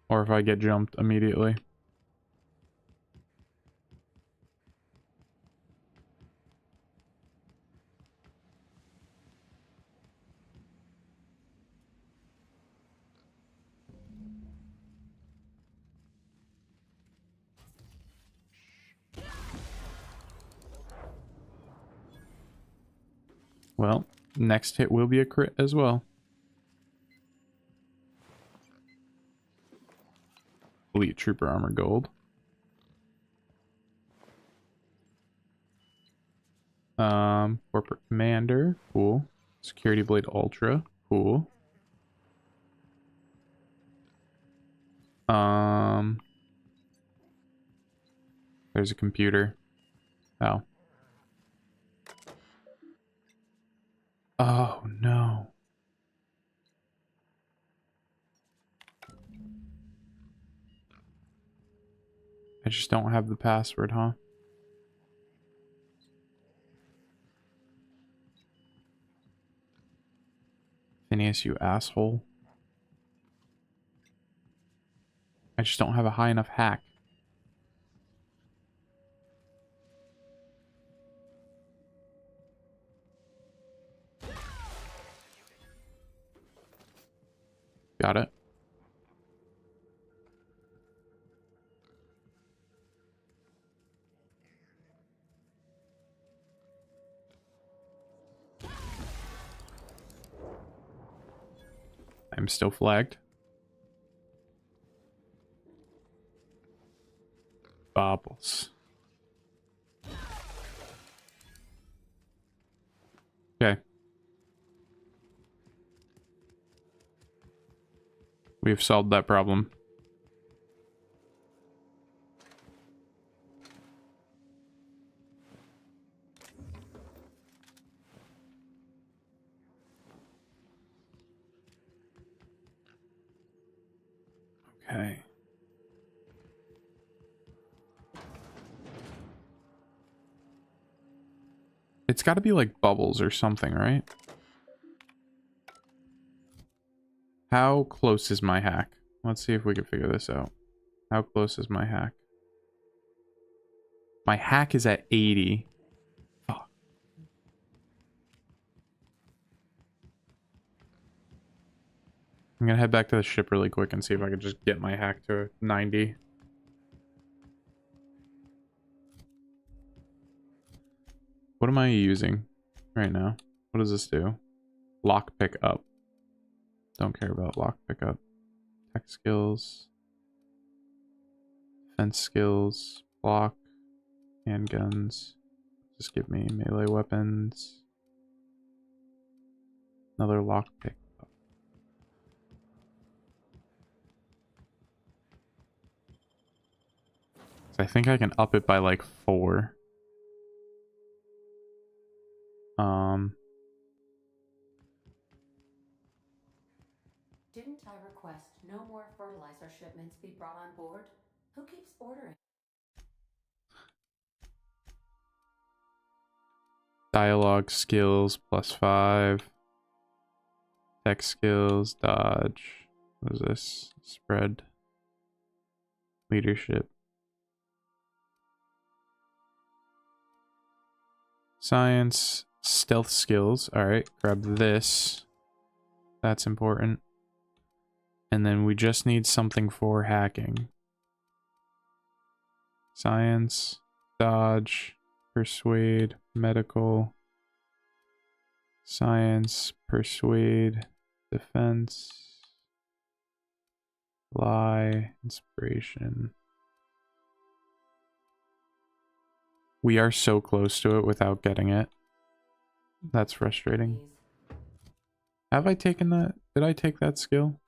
Or if I get jumped immediately. Well, next hit will be a crit as well. Elite Trooper Armor Gold. Corporate Commander, cool. Security Blade Ultra, cool. There's a computer. Oh. Oh, no. I just don't have the password, huh? Phineas, you asshole. I just don't have a high enough hack. Got it. I'm still flagged. Bobbles. Okay. We've solved that problem. Okay. It's got to be like bubbles or something, right? How close is my hack? Let's see if we can figure this out. How close is my hack? My hack is at 80. Fuck. I'm gonna head back to the ship really quick and see if I can just get my hack to 90. What am I using right now? What does this do? Lock pick up. Don't care about lock pick up. Tech skills. Defense skills. Block. Handguns. Just give me melee weapons. Another lock pick up. So I think I can up it by like 4. Didn't I request no more fertilizer shipments be brought on board? Who keeps ordering? Dialogue skills +5. Tech skills, dodge. What is this? Spread. Leadership. Science. Stealth skills. Alright, grab this. That's important. And then we just need something for hacking. Science. Dodge. Persuade. Medical. Science. Persuade. Defense. Lie. Inspiration. We are so close to it without getting it. That's frustrating. Have I taken that? Did I take that skill?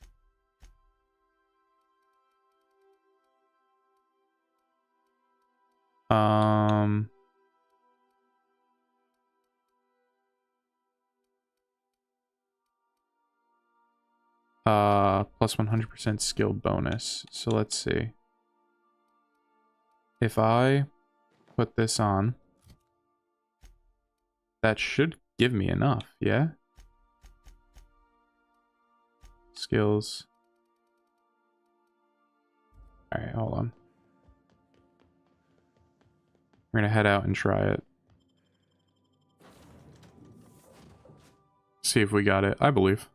Plus 100% skill bonus. So let's see. If I put this on, that should give me enough, yeah? Skills. Alright, hold on. We're gonna head out and try it. See if we got it. I believe.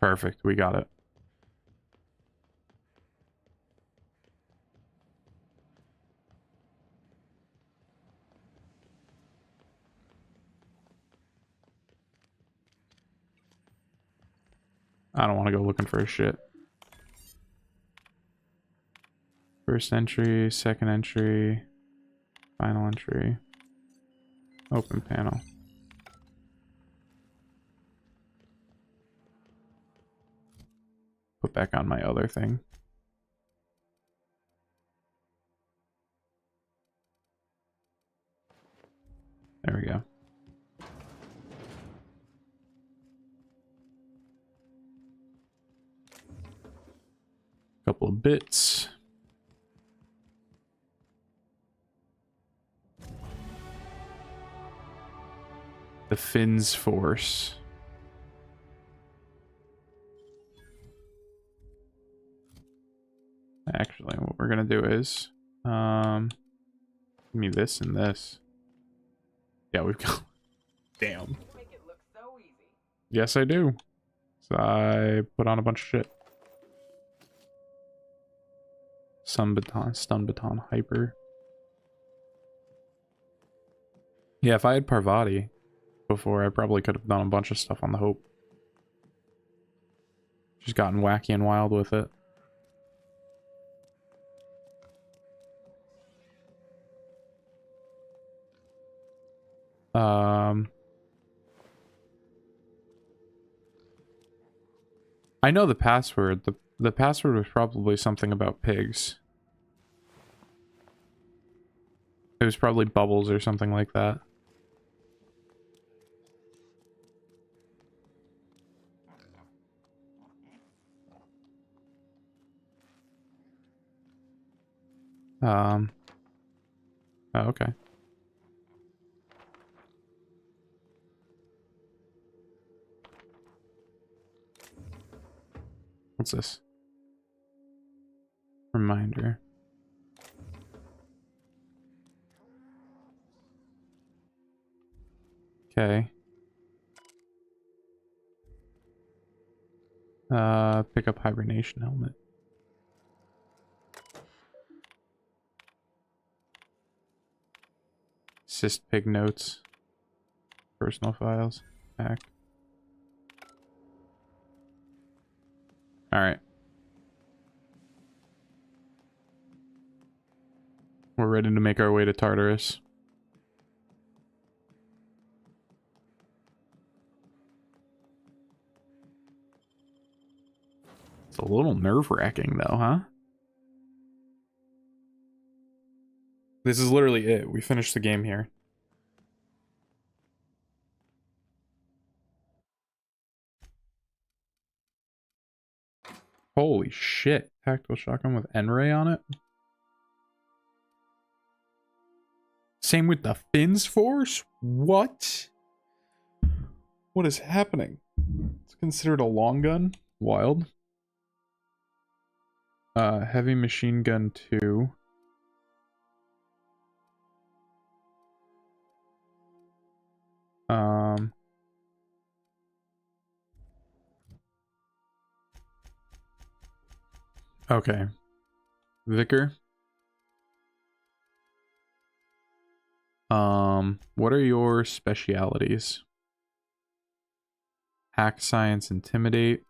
Perfect. We got it. I don't want to go looking for shit. First entry, second entry, final entry, open panel. Put back on my other thing. There we go. Couple of bits. The Finn's Force. Actually, what we're gonna do is, give me this and this. Yeah, we've got. Damn. You make it look so easy. Yes, I do. So I put on a bunch of shit. Stun baton, hyper. Yeah, if I had Parvati before, I probably could have done a bunch of stuff on the Hope. Just gotten wacky and wild with it. I know the password. The password was probably something about pigs. It was probably bubbles or something like that. Oh, okay. What's this? Reminder. Okay. Pick up hibernation helmet. Assist pig notes. Personal files. Back. Alright. We're ready to make our way to Tartarus. It's a little nerve-wracking though, huh? This is literally it. We finished the game here. Holy shit. Tactical shotgun with N-ray on it. Same with the Finn's Force? What? What is happening? It's considered a long gun? Wild. Heavy machine gun 2. Okay. Vicar. What are your specialities? Hack, science, intimidate.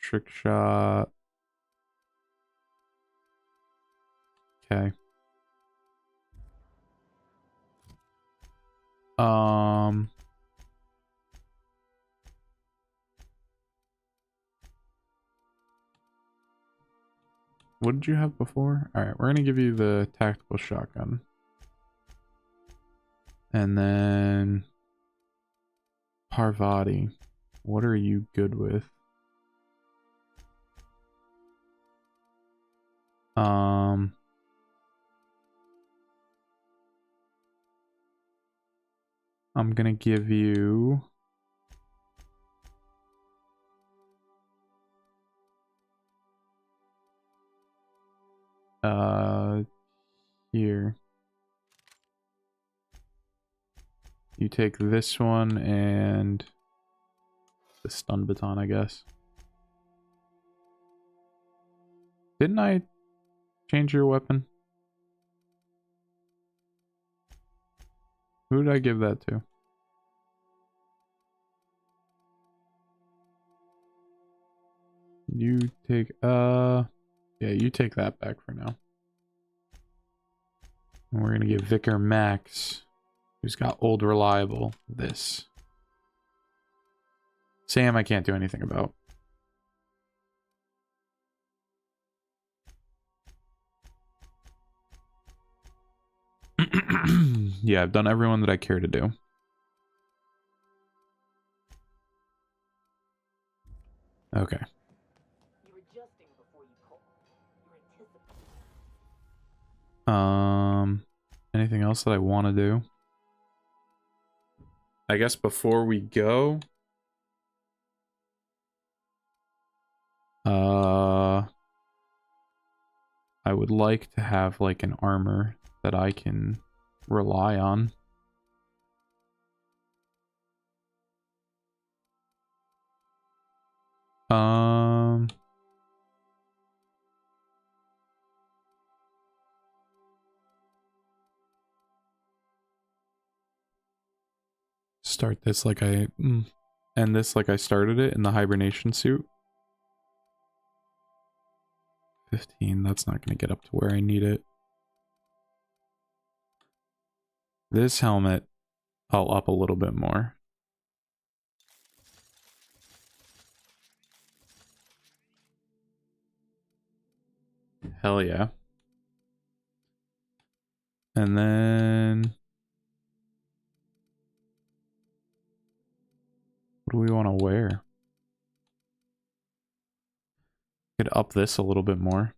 Trick shot. Okay. What did you have before? Alright, we're gonna give you the tactical shotgun. And then Parvati. What are you good with? I'm gonna give you here. You take this one and the stun baton, I guess. Didn't I change your weapon? Who did I give that to? You take, yeah, you take that back for now. And we're gonna give Vicar Max, who's got Old Reliable, this. Sam, I can't do anything about. Yeah, I've done everyone that I care to do. Okay. You're adjusting before you call. You're anticipating. Anything else that I want to do? I guess before we go, I would like to have like an armor that I can rely on. Start this like I end this like I started it in the hibernation suit. 15, that's not going to get up to where I need it. This helmet, I'll up a little bit more. Hell yeah. And then what do we want to wear? Could up this a little bit more.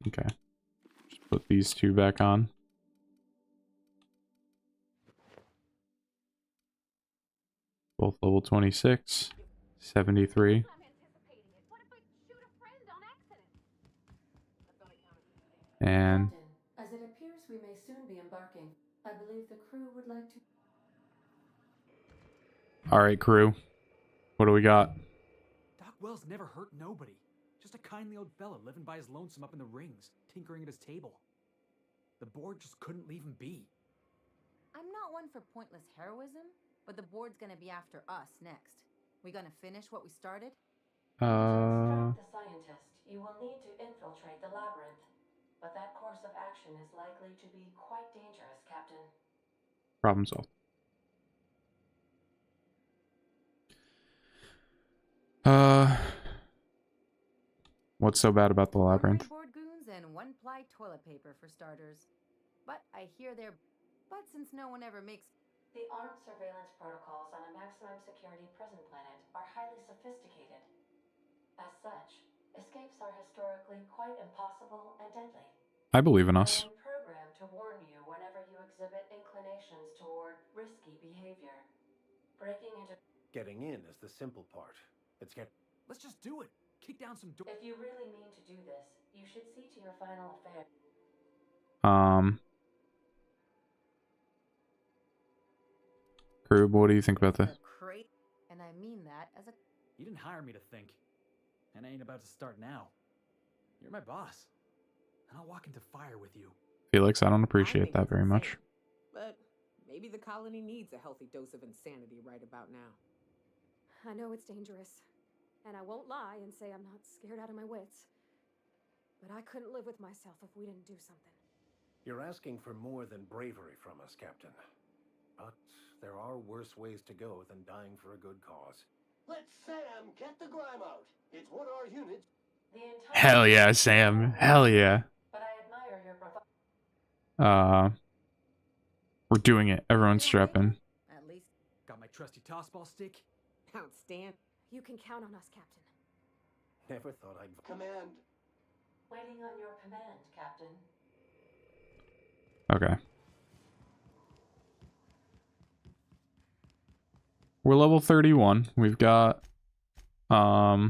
Okay. Just put these two back on. Both level 26, 73. And Captain, as it appears we may soon be embarking, I believe the crew would like to... alright, crew. What do we got? Doc Wells never hurt nobody. Just a kindly old fella living by his lonesome up in the rings, tinkering at his table. The board just couldn't leave him be. I'm not one for pointless heroism, but the board's gonna be after us next. We gonna finish what we started? To instruct the scientist, you will need to infiltrate the labyrinth. But that course of action is likely to be quite dangerous, Captain. Problem solved. What's so bad about the labyrinth? Board goons and one-ply toilet paper for starters. But I hear they're... But since no one ever makes... The armed surveillance protocols on a maximum security prison planet are highly sophisticated. As such, escapes are historically quite impossible and deadly. I believe in us. I am programmed to warn you whenever you exhibit inclinations toward risky behavior. Breaking into... Getting in is the simple part. Let's just do it. Kick down some doors. If you really mean to do this, you should see to your final affair. Crew, what do you think about this? Great. And I mean that as a... You didn't hire me to think. And I ain't about to start now. You're my boss. And I'll walk into fire with you. Felix, I don't appreciate that very much. But maybe the colony needs a healthy dose of insanity right about now. I know it's dangerous. And I won't lie and say I'm not scared out of my wits. But I couldn't live with myself if we didn't do something. You're asking for more than bravery from us, Captain. But there are worse ways to go than dying for a good cause. Let Sam get the grime out. It's what our units... Hell yeah, Sam. Hell yeah. But I admire your profile. We're doing it. Everyone's strapping. At least got my trusty tossball stick. Outstanding. You can count on us, Captain. Never thought I'd... Command. Waiting on your command, Captain. Okay. We're level 31. We've got a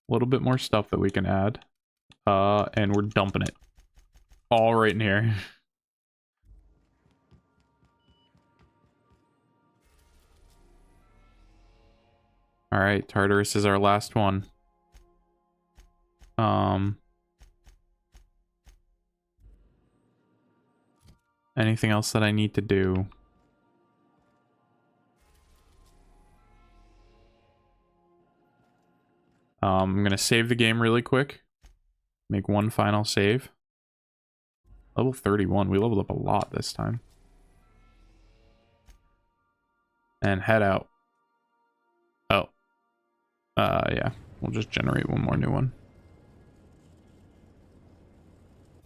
little bit more stuff that we can add. And we're dumping it all right in here. Alright, Tartarus is our last one. Anything else that I need to do? I'm gonna save the game really quick. Make one final save. Level 31. We leveled up a lot this time. And head out. Oh. Yeah. We'll just generate one more new one.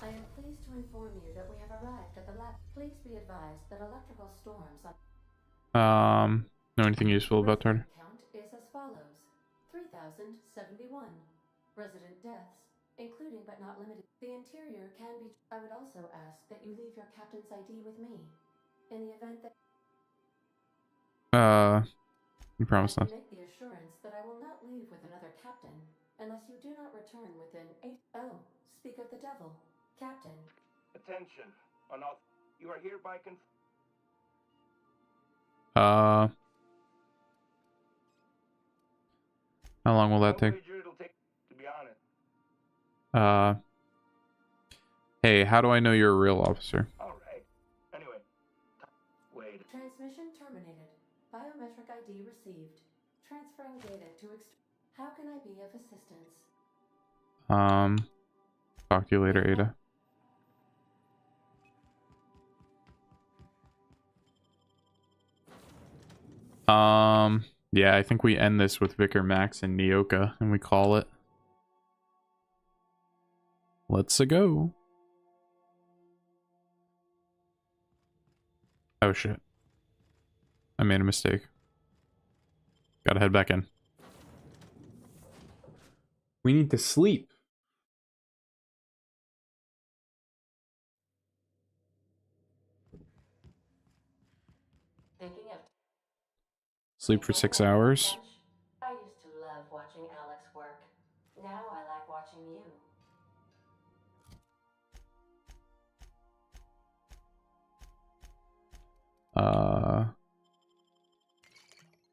I am pleased to inform you that we have arrived at the lab. Please be advised that electrical storms on Know anything useful about Tartar? count is as follows: 3,071 resident deaths, including but not limited. The interior can be. I would also ask that you leave your captain's ID with me, in the event that. You promise I not. make the assurance that I will not leave with another captain unless you do not return within 8. Oh, speak of the devil, Captain. Attention. You are hereby How long will that take? it'll take, to be honest. Hey, how do I know you're a real officer? Alright. Anyway. Wait. Transmission terminated. Biometric ID received. Transferring data to How can I be of assistance? Talk to you later, Ada. Yeah, I think we end this with Vicar, Max, and Nyoka, and we call it. Let's-a go. Oh shit. I made a mistake. Gotta head back in. We need to sleep. Thinking of Sleep for 6 hours. I used to love watching Alex work. Now I like watching you.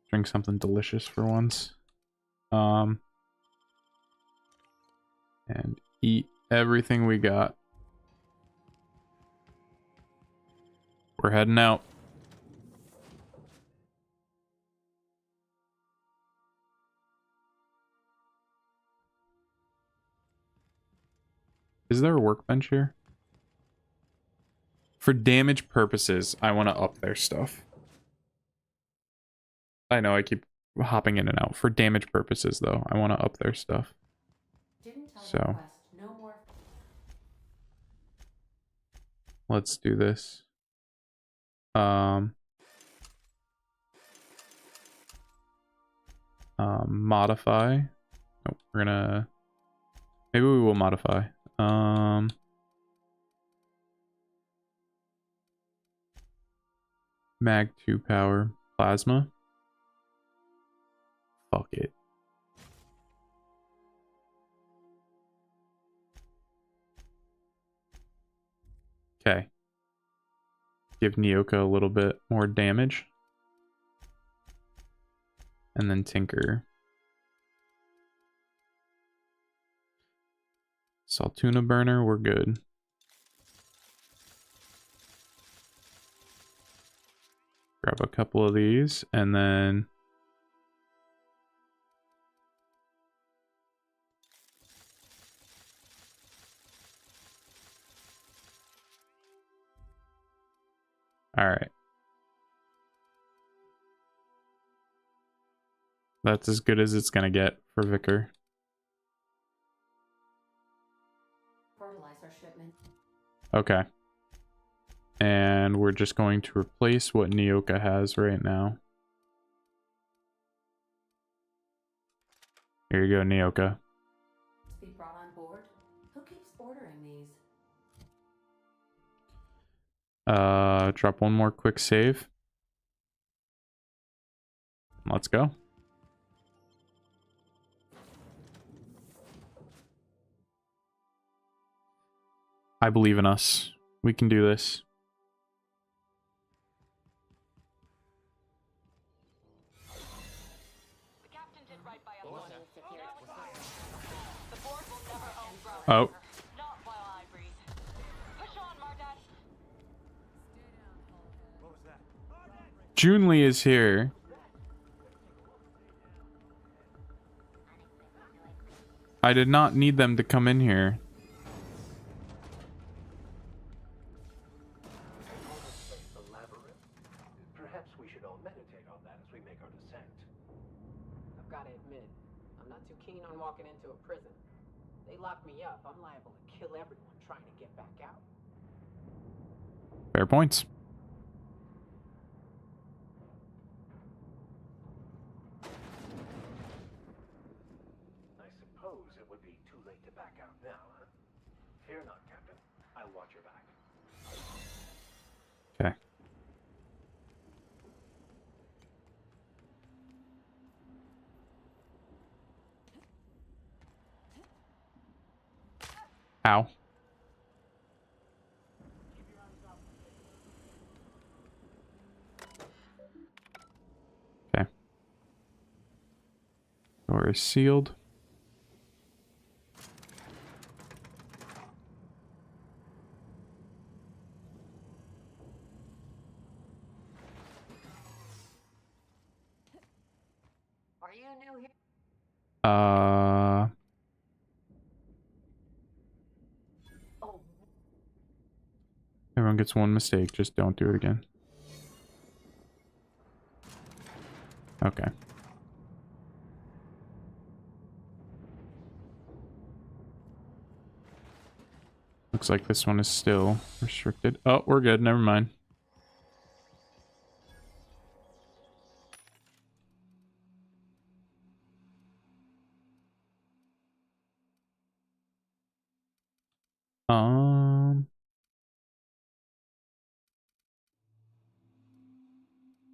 Drink something delicious for once. And eat everything we got. We're heading out. Is there a workbench here? For damage purposes, I want to up their stuff. I know I keep hopping in and out. For damage purposes, though, I want to up their stuff. So, let's do this. Modify. Nope, we're gonna... Maybe we will modify. Mag 2 power. Plasma. Fuck it. Okay. Give Nyoka a little bit more damage. And then Tinker. Saltuna burner, we're good. Grab a couple of these and then all right. That's as good as it's gonna get for Vicar. Fertilizer shipment. Okay. And we're just going to replace what Nyoka has right now. Here you go, Nyoka. Be brought on board? Who keeps ordering these? Drop one more quick save. Let's go. I believe in us. We can do this. The captain Oh. Junli is here. I did not need them to come in here. Perhaps we should all meditate on that as we make our descent. I've got to admit, I'm not too keen on walking into a prison. They lock me up, I'm liable to kill everyone trying to get back out. Fair points. I suppose it would be too late to back out now, huh? Fear not, Captain. I'll watch your back. Okay. Ow. Okay. Door is sealed. Are you new here? Everyone gets one mistake. Just don't do it again. Okay. Looks like this one is still restricted. Oh, we're good. Never mind.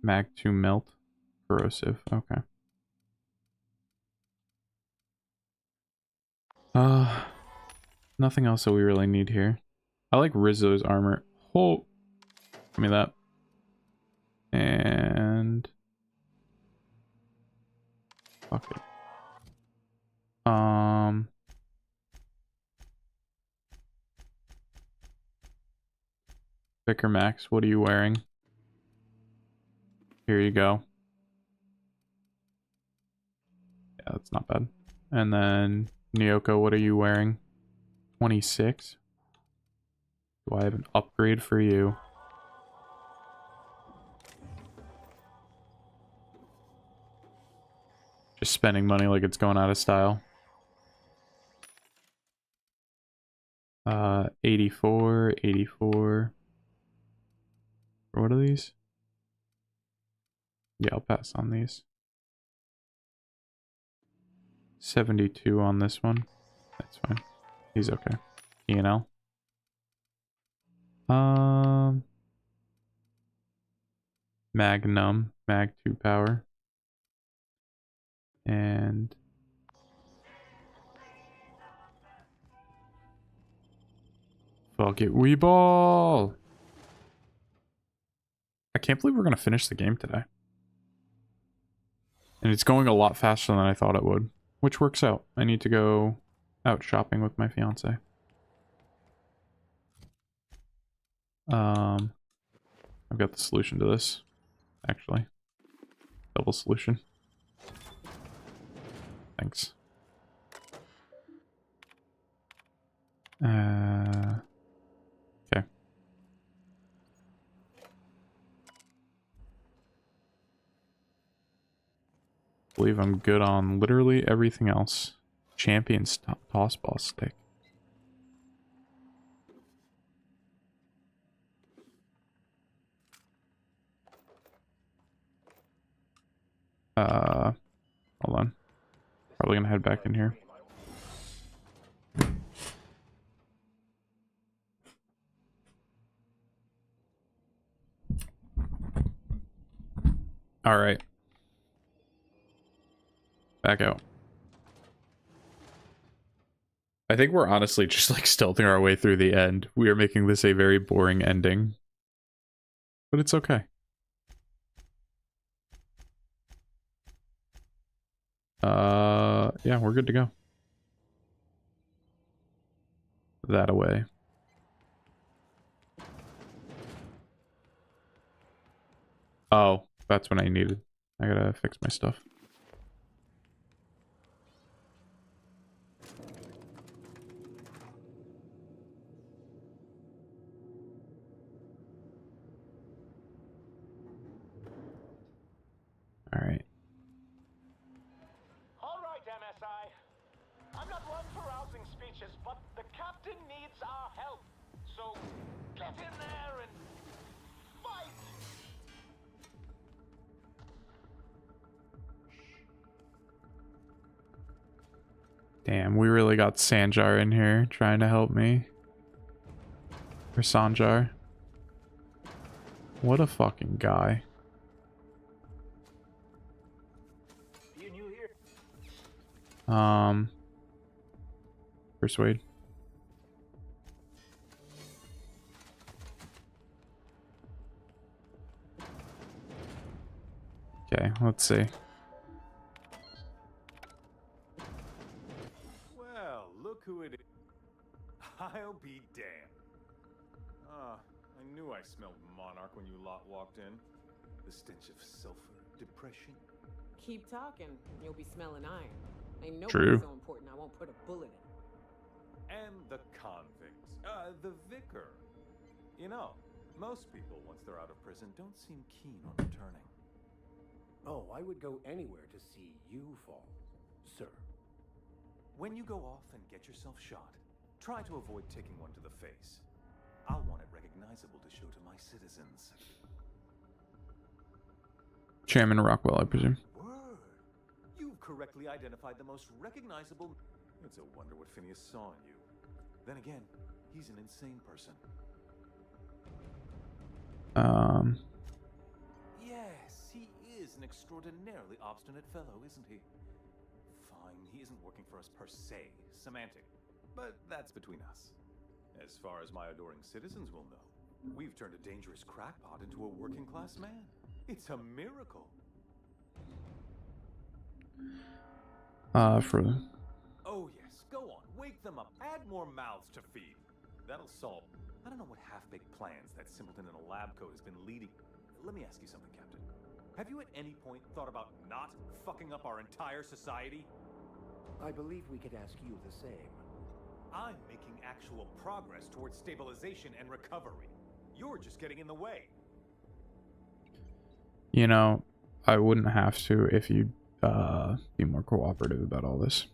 Mag 2 melt. Corrosive. Okay. Nothing else that we really need here. I like Rizzo's armor. Oh, give me that. And fuck it. Vicar Max, what are you wearing? Here you go. Yeah, that's not bad. And then Nyoko, what are you wearing? 26. Do I have an upgrade for you? Just spending money like it's going out of style. 84, 84. What are these? Yeah, I'll pass on these. 72 on this one. That's fine. He's okay. E&L. Magnum. Mag 2 power. And fuck it, we ball. I can't believe we're gonna finish the game today. And it's going a lot faster than I thought it would, which works out. I need to go out shopping with my fiance. I've got the solution to this, actually. Double solution. Thanks. Okay. I believe I'm good on literally everything else. Champion's toss ball stick. Hold on. Probably gonna head back in here. All right. Back out. I think we're honestly just like stealthing our way through the end. We are making this a very boring ending. But it's okay. Yeah, we're good to go. That away. Oh, that's what I needed. I gotta fix my stuff. Alright. All right, MSI. I'm not one for rousing speeches, but the captain needs our help. So get in there and fight. Damn, we really got Sanjar in here trying to help me. Or Sanjar. What a fucking guy. You new here? Persuade. Okay, let's see. Well, look who it is. I'll be damned. Ah, I knew I smelled Monarch when you lot walked in. The stench of sulfur, depression. Keep talking, you'll be smelling iron. Ain't nobody True. so important I won't put a bullet in. And the convicts. The vicar. You know, most people, once they're out of prison, don't seem keen on returning. Oh, I would go anywhere to see you fall, sir. When you go off and get yourself shot, try to avoid taking one to the face. I'll want it recognizable to show to my citizens. Chairman Rockwell, I presume. Word! You've correctly identified the most recognizable... It's a wonder what Phineas saw in you. Then again, he's an insane person. Yes, he is an extraordinarily obstinate fellow, isn't he? Fine, he isn't working for us per se, semantic. But that's between us. As far as my adoring citizens will know, we've turned a dangerous crackpot into a working-class man. It's a miracle. For... Oh yes, go on, wake them up, add more mouths to feed. That'll solve... I don't know what half-baked plans that simpleton in a lab coat has been leading. Let me ask you something, Captain. Have you at any point thought about not fucking up our entire society? I believe we could ask you the same. I'm making actual progress towards stabilization and recovery. You're just getting in the way. You know, I wouldn't have to if you'd be more cooperative about all this.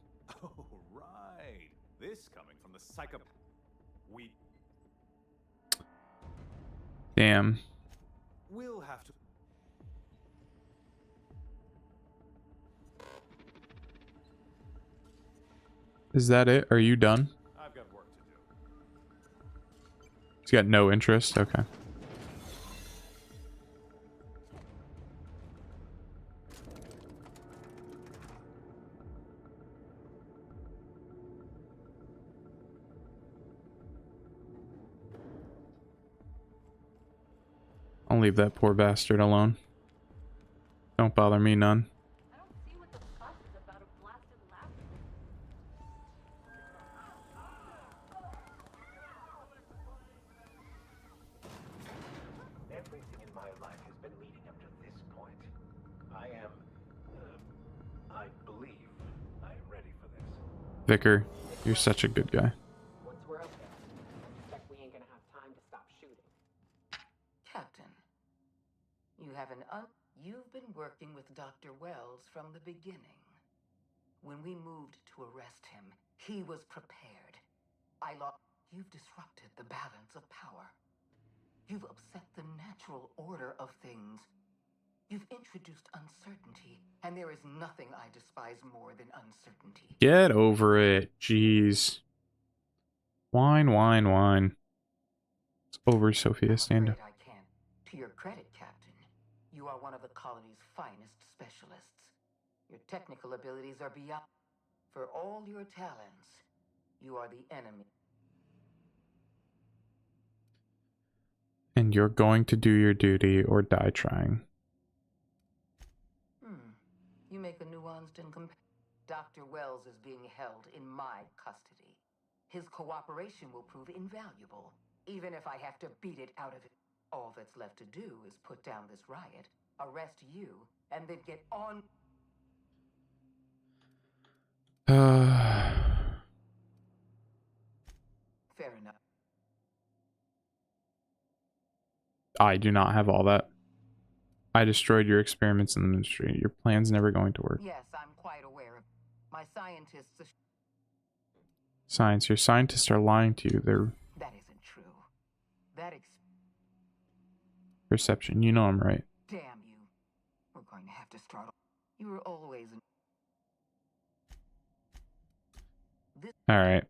Oh, right. This coming from the psychopath. We... Damn. We'll have to... Is that it? Are you done? I've got work to do. He's got no interest? Okay. I'll leave that poor bastard alone. Don't bother me none. Everything in my life has been leading up to this point. I believe I'm ready for this. Vicar, you're such a good guy. Once we're up there, I suspect we ain't gonna have time to stop shooting. Captain, you've been working with Dr. Wells from the beginning. When we moved to arrest him, he was prepared. You've disrupted the balance of power. You've upset the natural order of things. You've introduced uncertainty, and there is nothing I despise more than uncertainty. Get over it. Jeez. Whine, whine, whine. It's over, Sophia. Stand up. I can't. To your credit, Captain, you are one of the colony's finest specialists. Your technical abilities are beyond. For all your talents, you are the enemy. And you're going to do your duty or die trying. You make a nuanced and Dr. Wells is being held in my custody. His cooperation will prove invaluable, even if I have to beat it out of it. All that's left to do is put down this riot, arrest you, and then get on. Fair enough. I do not have all that. I destroyed your experiments in the ministry. Your plan's never going to work. Yes, I'm quite aware of. My scientists. Science. Your scientists are lying to you. They're That isn't true. That perception. You know I'm right. Damn you. We're going to have to start. You were always. All right.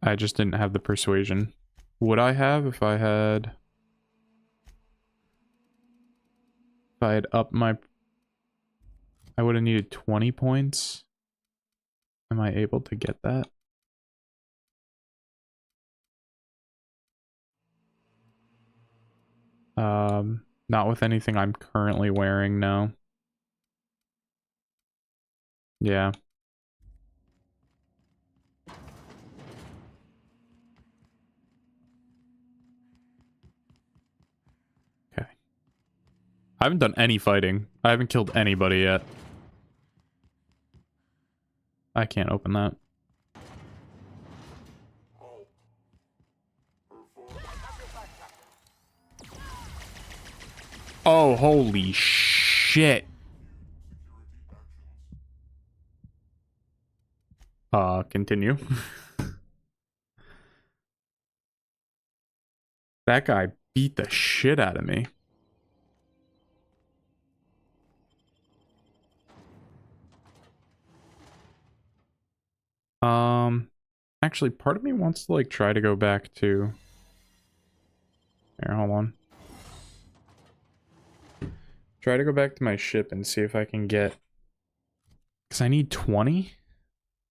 I just didn't have the persuasion. Would I have if I had upped my... I would have needed 20 points. Am I able to get that? Not with anything I'm currently wearing, no. Yeah. Okay. I haven't done any fighting. I haven't killed anybody yet. I can't open that. Oh, holy shit. Continue. That guy beat the shit out of me. Actually, part of me wants to, like, try to go back to... Here, hold on. Try to go back to my ship and see if I can get... Because I need 20?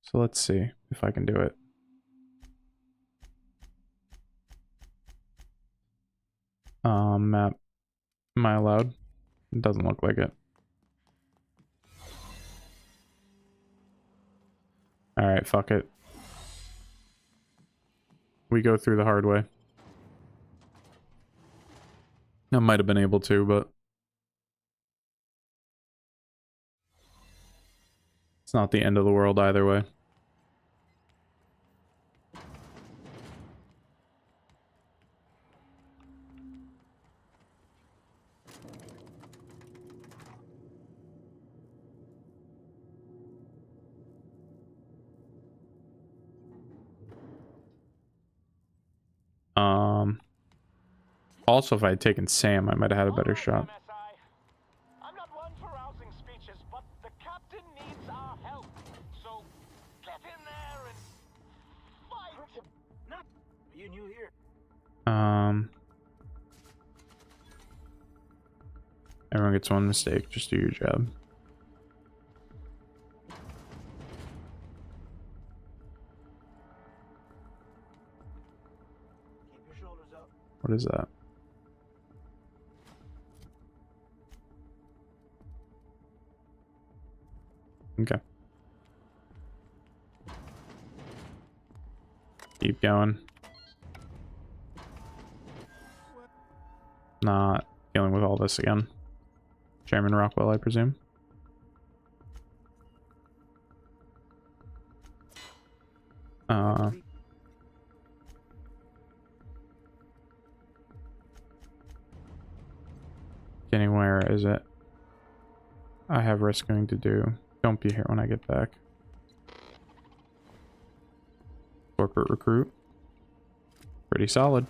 So let's see if I can do it. Map. Am I allowed? It doesn't look like it. Alright, fuck it. We go through the hard way. I might have been able to, but... It's not the end of the world either way. Also, if I had taken Sam, I might have had a better shot. I'm not one for rousing speeches, but the captain needs our help. So get in there and fight. Not you new here. Everyone gets one mistake. Just do your job. Keep your shoulders up. What is that? Okay. Keep going. Not dealing with all this again. Chairman Rockwell, I presume. Getting where is it? I have rescuing to do. Don't be here when I get back. Corporate recruit. Pretty solid.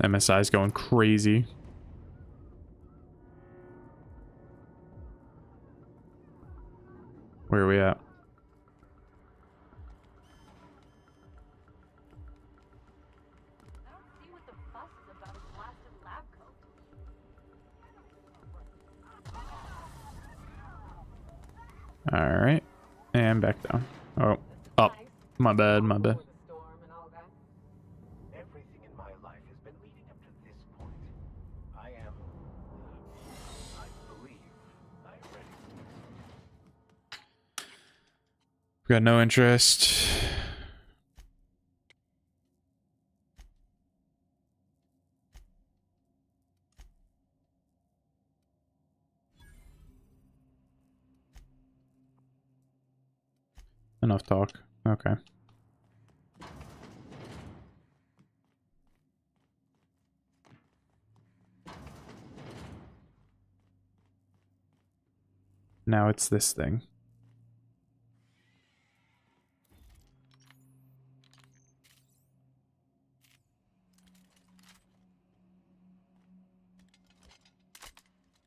MSI's going crazy. Where are we at? Alright. And back down. Oh, up. My bad, my bad. Everything in my life has been leading up to this point. I am Got no interest. Enough talk. Okay. Now it's this thing.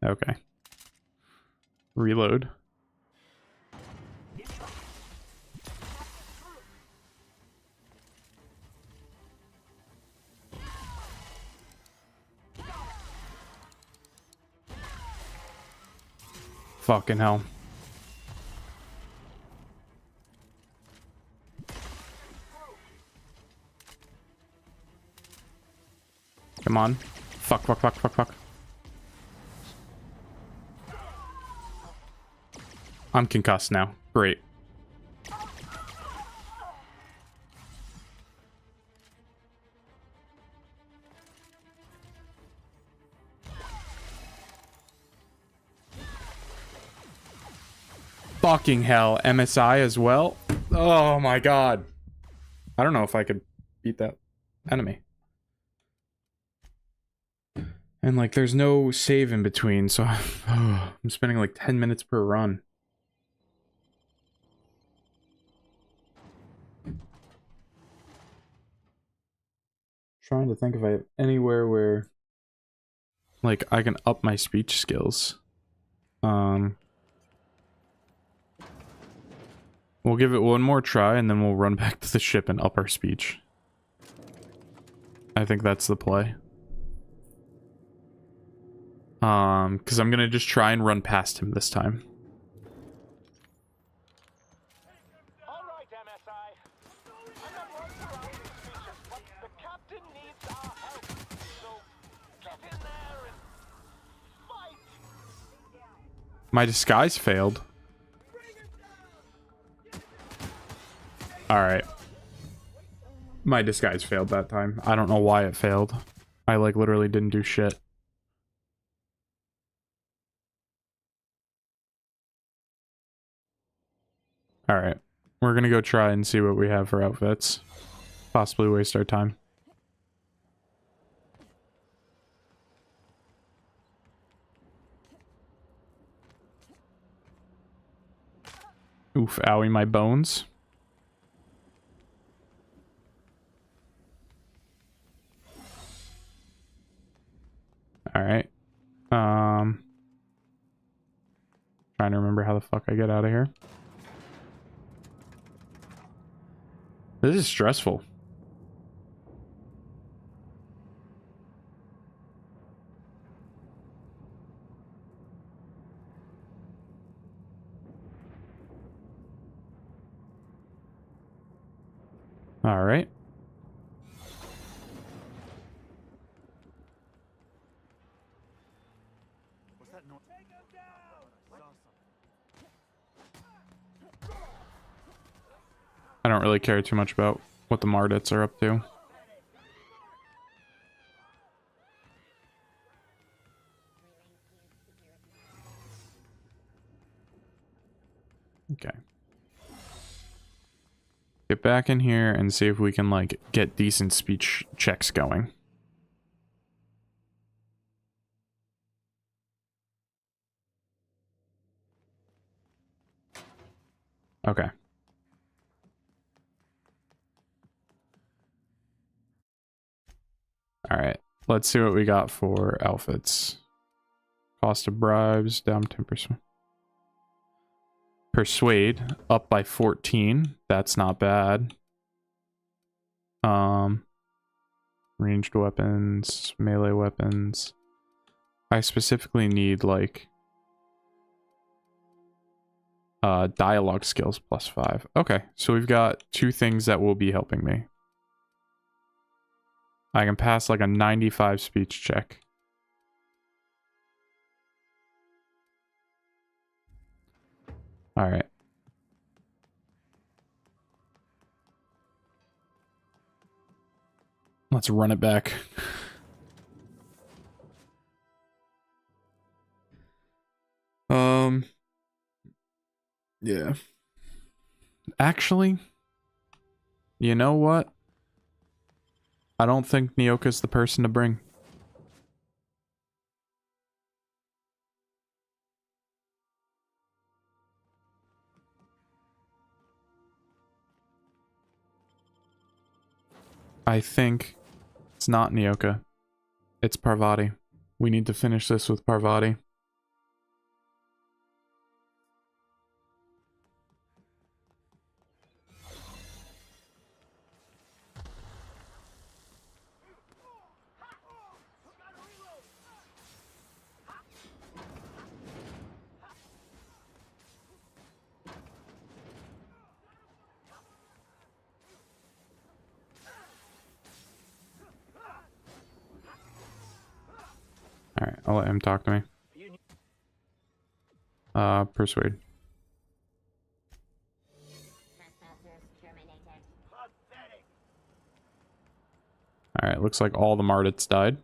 Okay. Reload. Fucking hell. Come on. Fuck, fuck, fuck, fuck, fuck. I'm concussed now. Great. Fucking hell. MSI as well? Oh my god. I don't know if I could beat that enemy. And like there's no save in between, so I'm spending like 10 minutes per run. Trying to think if I have anywhere where like I can up my speech skills. We'll give it one more try and then we'll run back to the ship and up our speech. I think that's the play. Because I'm gonna just try and run past him this time. My disguise failed. Alright. My disguise failed that time. I don't know why it failed. I like literally didn't do shit. Alright. We're gonna go try and see what we have for outfits. Possibly waste our time. Oof, owie my bones. Alright. Trying to remember how the fuck I get out of here. This is stressful. All right. I don't really care too much about what the Mardits are up to. Okay. Get back in here and see if we can, like, get decent speech checks going. Okay. Alright, let's see what we got for outfits. Cost of bribes, down 10%. Persuade, up by 14. That's not bad. Ranged weapons, melee weapons. I specifically need, like, dialogue skills +5. Okay, so we've got 2 things that will be helping me. I can pass like a 95 speech check. Alright. Let's run it back. Yeah. Actually, you know what? I don't think Nyoka's the person to bring. I think it's not Nyoka. It's Parvati. We need to finish this with Parvati. Alright, I'll let him talk to me. Persuade. Alright, looks like all the Mardits died.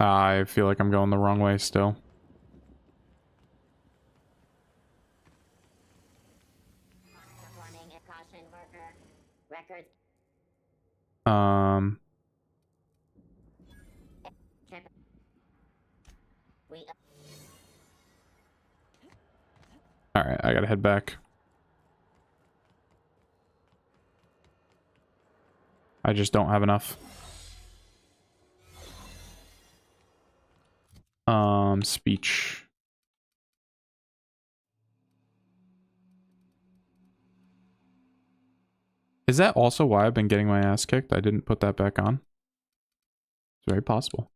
I feel like I'm going the wrong way still. Alright, I gotta head back. I just don't have enough. Speech. Is that also why I've been getting my ass kicked? I didn't put that back on. It's very possible.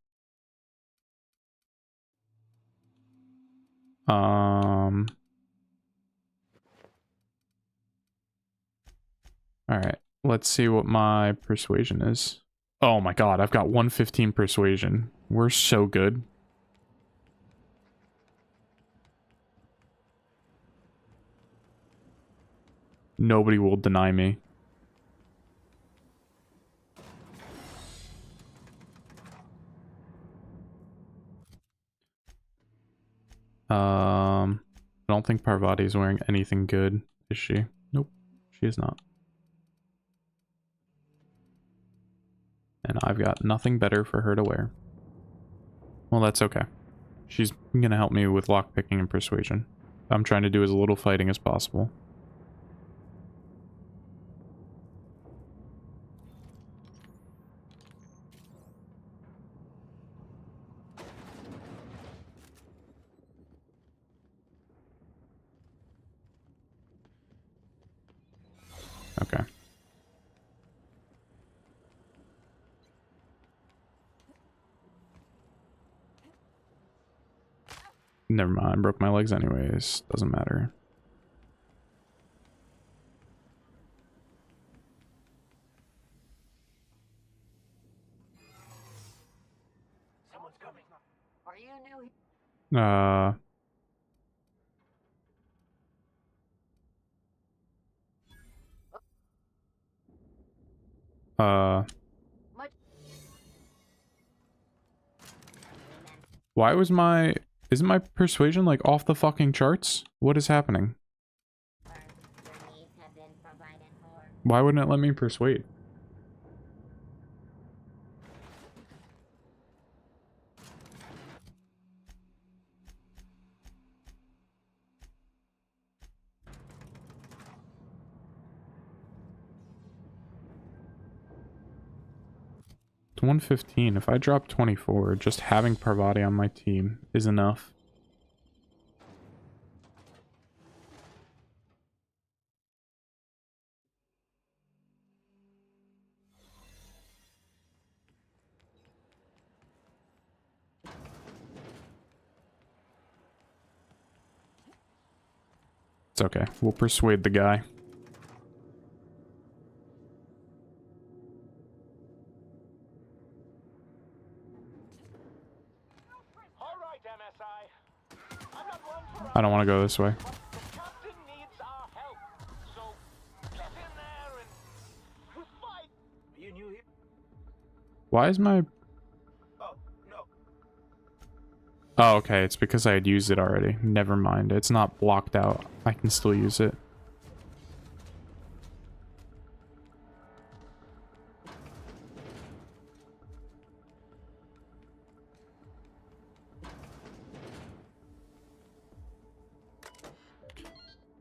Alright, let's see what my persuasion is. Oh my god, I've got 115 persuasion. We're so good. Nobody will deny me. I don't think Parvati is wearing anything good, is she? Nope, she is not. And I've got nothing better for her to wear. Well, that's okay. She's gonna help me with lockpicking and persuasion. I'm trying to do as little fighting as possible. Okay. Never mind, broke my legs anyways. Doesn't matter. Someone's coming. Are you new? Why was my... Isn't my persuasion, like, off the fucking charts? What is happening? Why wouldn't it let me persuade? It's 115. If I drop 24, just having Parvati on my team is enough. It's okay. We'll persuade the guy. I don't want to go this way. Why is my... Oh, okay. It's because I had used it already. Never mind. It's not blocked out. I can still use it.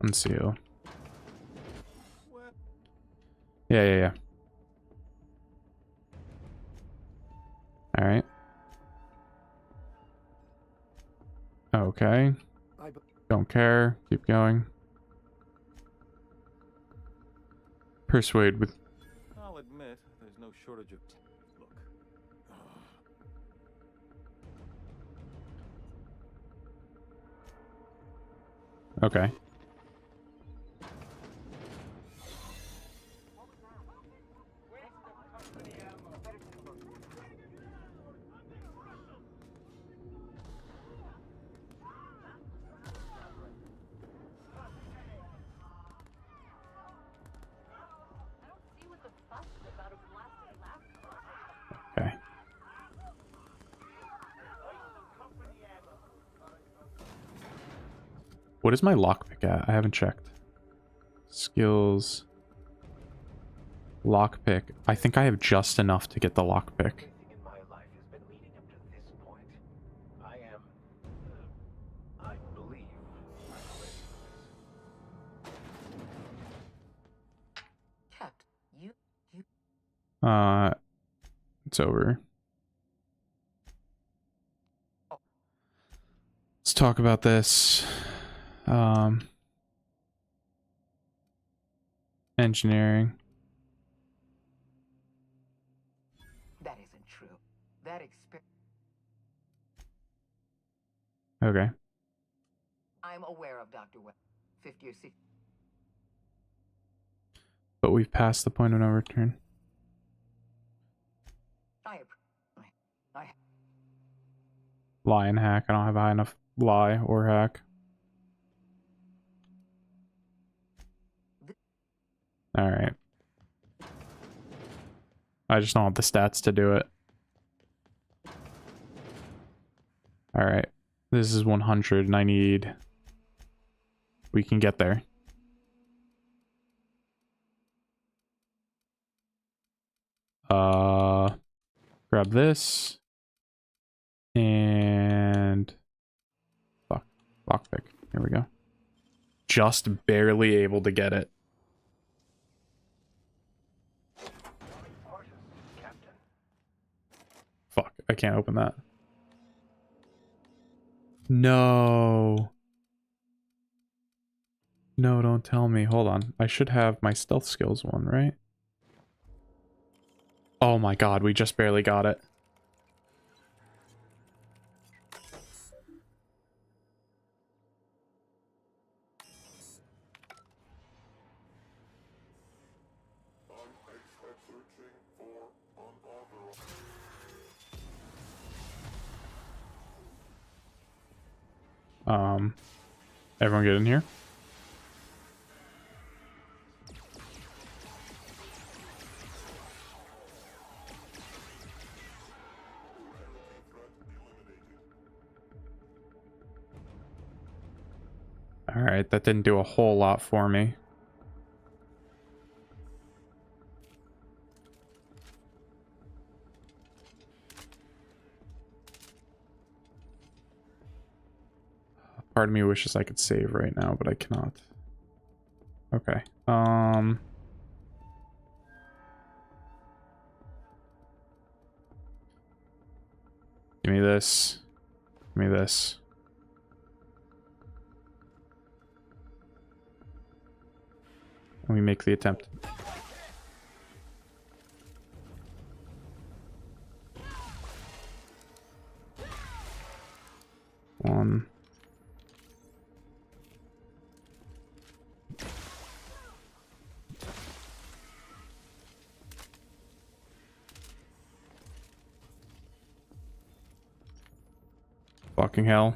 Unseal. Yeah. Alright. Okay. Don't care. Keep going. Persuade with... I'll admit, there's no shortage of... Look. Okay. Okay. What is my lockpick at? I haven't checked. Skills. Lockpick. I think I have just enough to get the lockpick. It's over. Let's talk about this. Engineering. That isn't true. That experience. Okay. I'm aware of Dr. Webb. 50 or 60. But we've passed the point of no return. Lie and hack. I don't have high enough lie or hack. Alright. I just don't have the stats to do it. Alright. This is 100 and I need... We can get there. Grab this. And... Fuck. Lockpick. Here we go. Just barely able to get it. Fuck. I can't open that. No. No, don't tell me. Hold on. I should have my stealth skills one, right? Oh my god, we just barely got it. Everyone get in here. Alright, that didn't do a whole lot for me. Part of me wishes I could save right now, but I cannot. Okay. Give me this. Give me this. And we make the attempt. One. Fucking hell.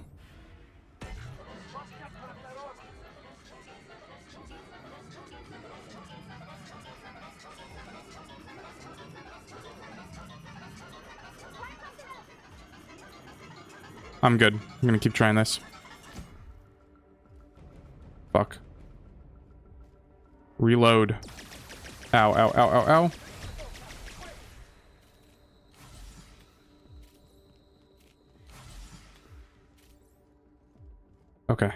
I'm good. I'm gonna keep trying this. Fuck. Reload. Ow, ow, ow, ow, ow. Okay.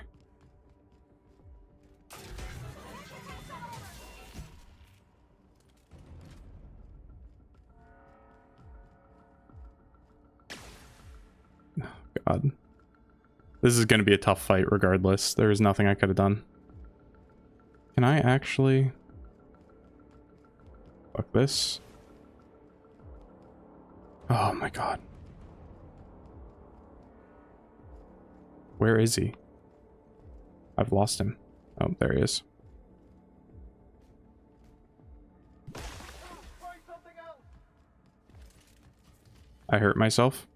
God. This is going to be a tough fight regardless. There is nothing I could have done. Can I actually... Fuck this. Oh my god. Where is he? I've lost him. Oh, there he is. I hurt myself.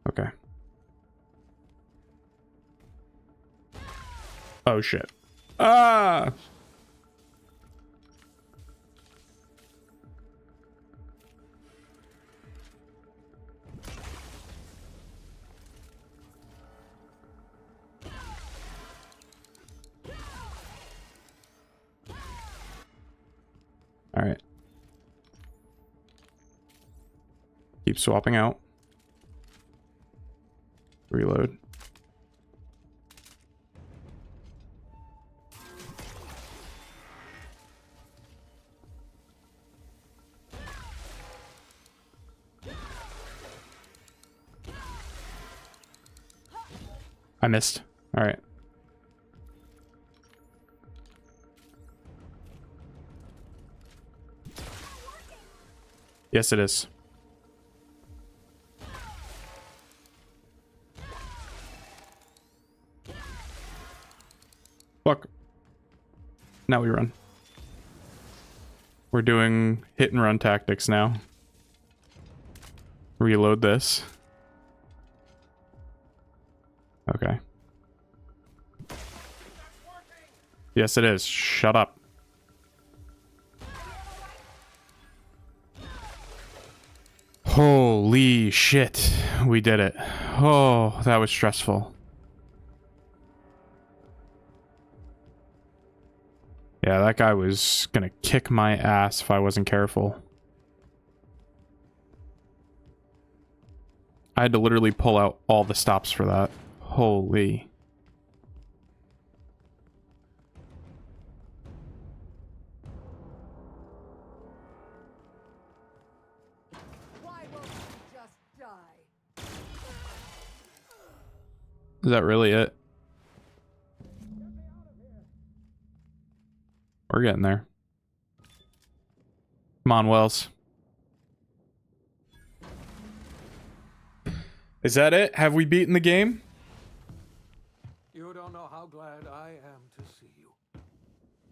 Okay. Oh shit. Ah! All right. Keep swapping out. Reload. I missed. All right. Yes, it is. Fuck. Now we run. We're doing hit and run tactics now. Reload this. Okay. Yes, it is. Shut up. Holy shit. We did it. Oh, that was stressful. Yeah, that guy was gonna kick my ass if I wasn't careful. I had to literally pull out all the stops for that. Holy. Why won't you just die? Is that really it? We're getting there. Come on, Wells. Is that it? Have we beaten the game? You don't know how glad I am to see you.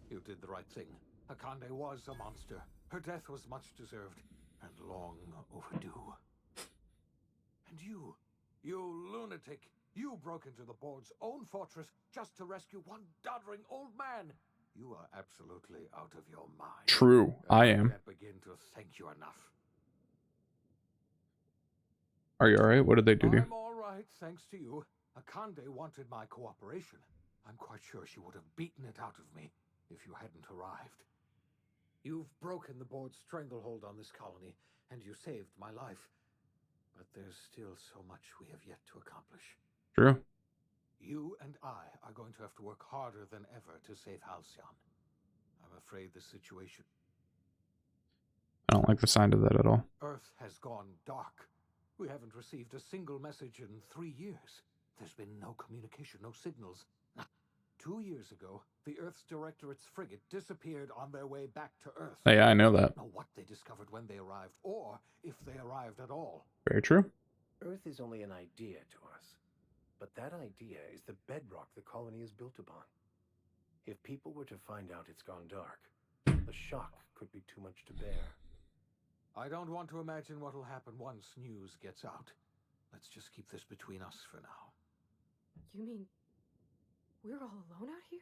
You did the right thing. Akande was a monster. Her death was much deserved and long overdue. And you lunatic, you broke into the board's own fortress just to rescue one doddering old man. You are absolutely out of your mind. True, I am. can't begin to thank you enough. Are you alright? What did they do to you? I'm all right, thanks to you. Akande wanted my cooperation. I'm quite sure she would have beaten it out of me if you hadn't arrived. You've broken the board's stranglehold on this colony, and you saved my life. But there's still so much we have yet to accomplish. True. You and I are going to have to work harder than ever to save Halcyon. I'm afraid the situation... I don't like the sound of that at all. Earth has gone dark. We haven't received a single message in 3 years. There's been no communication, no signals. 2 years ago, the Earth's Directorate's frigate disappeared on their way back to Earth. Yeah, I know that. I don't know what they discovered when they arrived, or if they arrived at all. Very true. Earth is only an idea to us. But that idea is the bedrock the colony is built upon. If people were to find out it's gone dark, the shock could be too much to bear. I don't want to imagine what'll happen once news gets out. Let's just keep this between us for now. You mean we're all alone out here?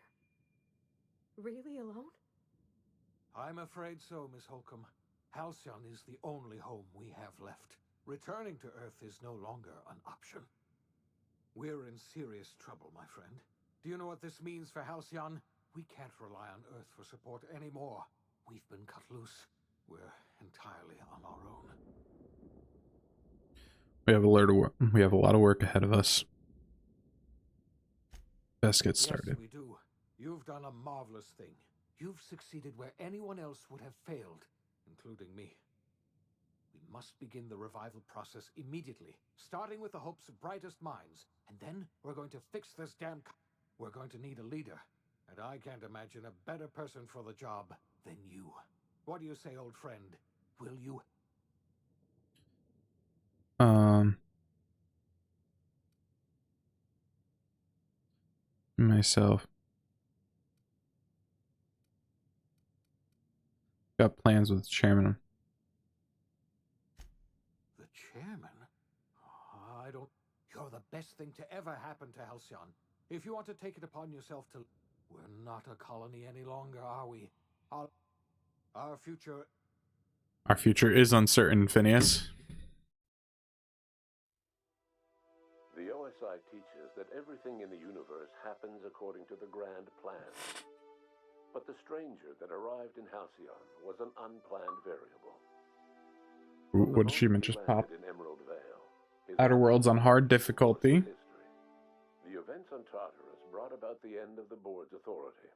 Really alone? I'm afraid so, Miss Holcomb. Halcyon is the only home we have left. Returning to Earth is no longer an option. We're in serious trouble, my friend. Do you know what this means for Halcyon? We can't rely on Earth for support anymore. We've been cut loose. We're entirely on our own. We have a lot of work ahead of us. Best get started. Yes, we do. You've done a marvelous thing. You've succeeded where anyone else would have failed, including me. We must begin the revival process immediately, starting with the Hope's brightest minds. And then we're going to fix this damn... We're going to need a leader. And I can't imagine a better person for the job than you. What do you say, old friend? Will you? Myself. Got plans with the chairman. The chairman? I don't... You're the best thing to ever happen to Halcyon. If you want to take it upon yourself to... We're not a colony any longer, are we? Our future... Our future is uncertain, Phineas. The OSI teaches that everything in the universe happens according to the grand plan. But the stranger that arrived in Halcyon was an unplanned variable. Ooh, what achievement just popped? In Emerald Vale, Outer Worlds on hard difficulty. the events on Tartarus brought about the end of the board's authority.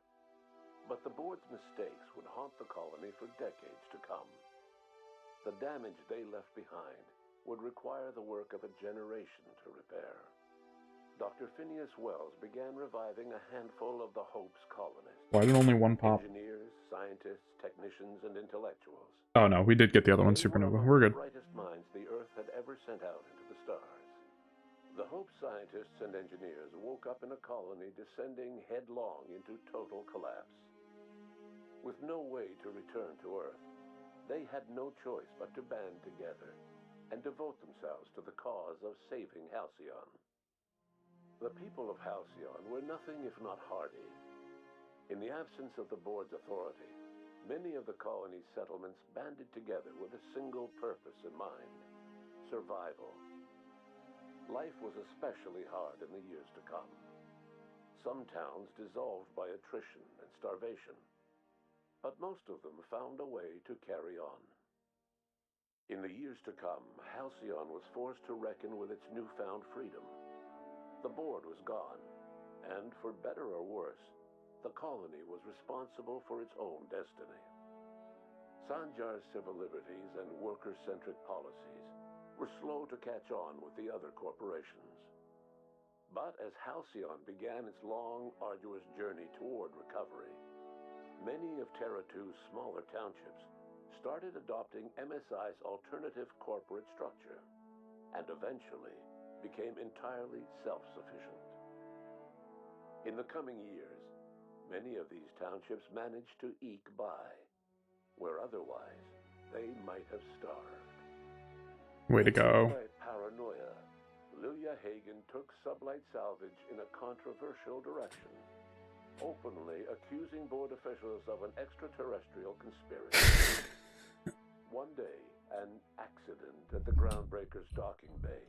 But the board's mistakes would haunt the colony for decades to come. The damage they left behind would require the work of a generation to repair. Dr. Phineas Wells began reviving a handful of the Hope's colonists. Why did only one pop? Engineers, scientists, technicians, and intellectuals. Oh no, we did get the other one, Supernova. We're good. The brightest minds the Earth had ever sent out into the stars. The Hope scientists and engineers woke up in a colony descending headlong into total collapse. With no way to return to Earth, they had no choice but to band together and devote themselves to the cause of saving Halcyon. The people of Halcyon were nothing if not hardy. In the absence of the board's authority, many of the colony's settlements banded together with a single purpose in mind: survival. Life was especially hard in the years to come. Some towns dissolved by attrition and starvation, but most of them found a way to carry on. In the years to come, Halcyon was forced to reckon with its newfound freedom. The board was gone, and for better or worse, the colony was responsible for its own destiny. Sanjar's civil liberties and worker-centric policies were slow to catch on with the other corporations. But as Halcyon began its long, arduous journey toward recovery, many of Terra 2's smaller townships started adopting MSI's alternative corporate structure, and eventually became entirely self-sufficient. In the coming years, many of these townships managed to eke by, where otherwise they might have starved. Way to go. Despite paranoia, Lilia Hagen took Sublight Salvage in a controversial direction, openly accusing board officials of an extraterrestrial conspiracy. One day, an accident at the Groundbreaker's docking bay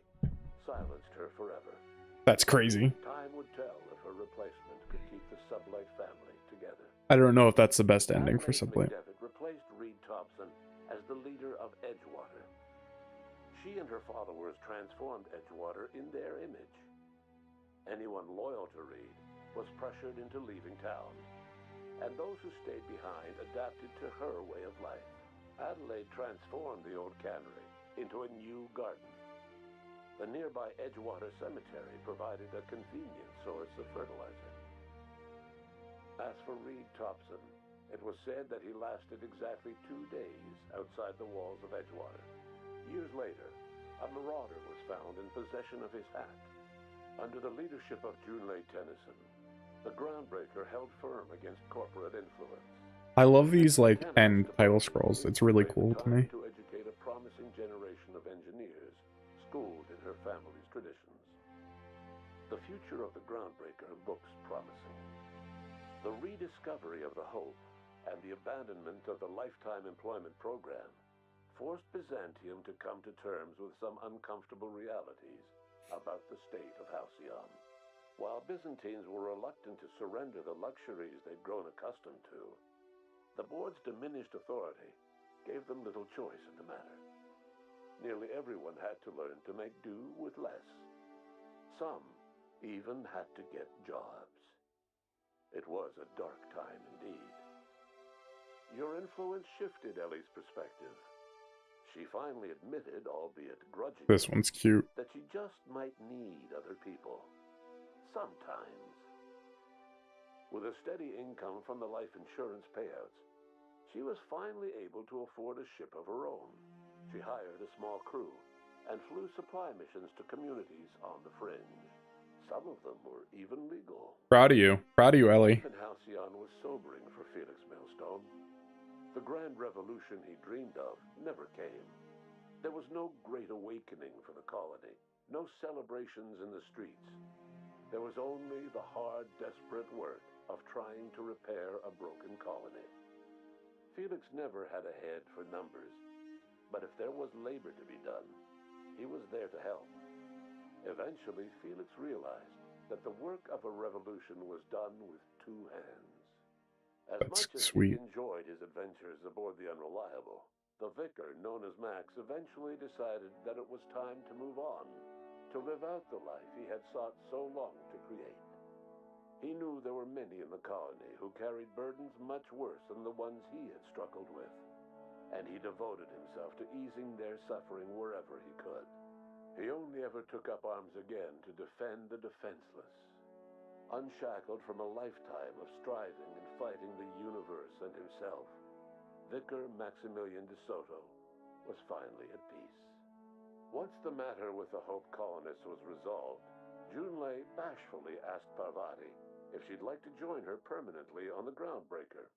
silenced her forever. That's crazy. Time would tell if her replacement could keep the Sublight family together. I don't know if that's the best ending for Sublight. McDevitt replaced Reed Thompson as the leader of Edgewater. She and her followers transformed Edgewater in their image. Anyone loyal to Reed was pressured into leaving town, and those who stayed behind adapted to her way of life. Adelaide transformed the old cannery into a new garden. The nearby Edgewater Cemetery provided a convenient source of fertilizer. As for Reed Thompson, it was said that he lasted exactly 2 days outside the walls of Edgewater. Years later, a marauder was found in possession of his hat. Under the leadership of Junlei Tennyson, the Groundbreaker held firm against corporate influence. I love these like end title scrolls. It's really cool to me. To educate a promising generation of engineers schooled in her family's traditions. The future of the Groundbreaker looks promising. The rediscovery of the Hope and the abandonment of the lifetime employment program forced Byzantium to come to terms with some uncomfortable realities about the state of Halcyon. While Byzantines were reluctant to surrender the luxuries they'd grown accustomed to, the board's diminished authority gave them little choice in the matter. Nearly everyone had to learn to make do with less. Some even had to get jobs. It was a dark time indeed. Your influence shifted Ellie's perspective. She finally admitted, albeit grudgingly, This one's cute. that she just might need other people. Sometimes. With a steady income from the life insurance payouts, she was finally able to afford a ship of her own. She hired a small crew and flew supply missions to communities on the fringe. Some of them were even legal. Proud of you. Proud of you, Ellie. Life in Halcyon was sobering for Felix Millstone. The grand revolution he dreamed of never came. There was no great awakening for the colony, no celebrations in the streets. There was only the hard, desperate work of trying to repair a broken colony. Felix never had a head for numbers, but if there was labor to be done, he was there to help. Eventually, Felix realized that the work of a revolution was done with two hands. As That's much as sweet. he enjoyed his adventures aboard the Unreliable, the vicar, known as Max, eventually decided that it was time to move on, to live out the life he had sought so long to create. He knew there were many in the colony who carried burdens much worse than the ones he had struggled with, and he devoted himself to easing their suffering wherever he could. He only ever took up arms again to defend the defenseless. Unshackled from a lifetime of striving and fighting the universe and himself, Vicar Maximilian de Soto was finally at peace. Once the matter with the Hope colonists was resolved, Junlei bashfully asked Parvati if she'd like to join her permanently on the Groundbreaker.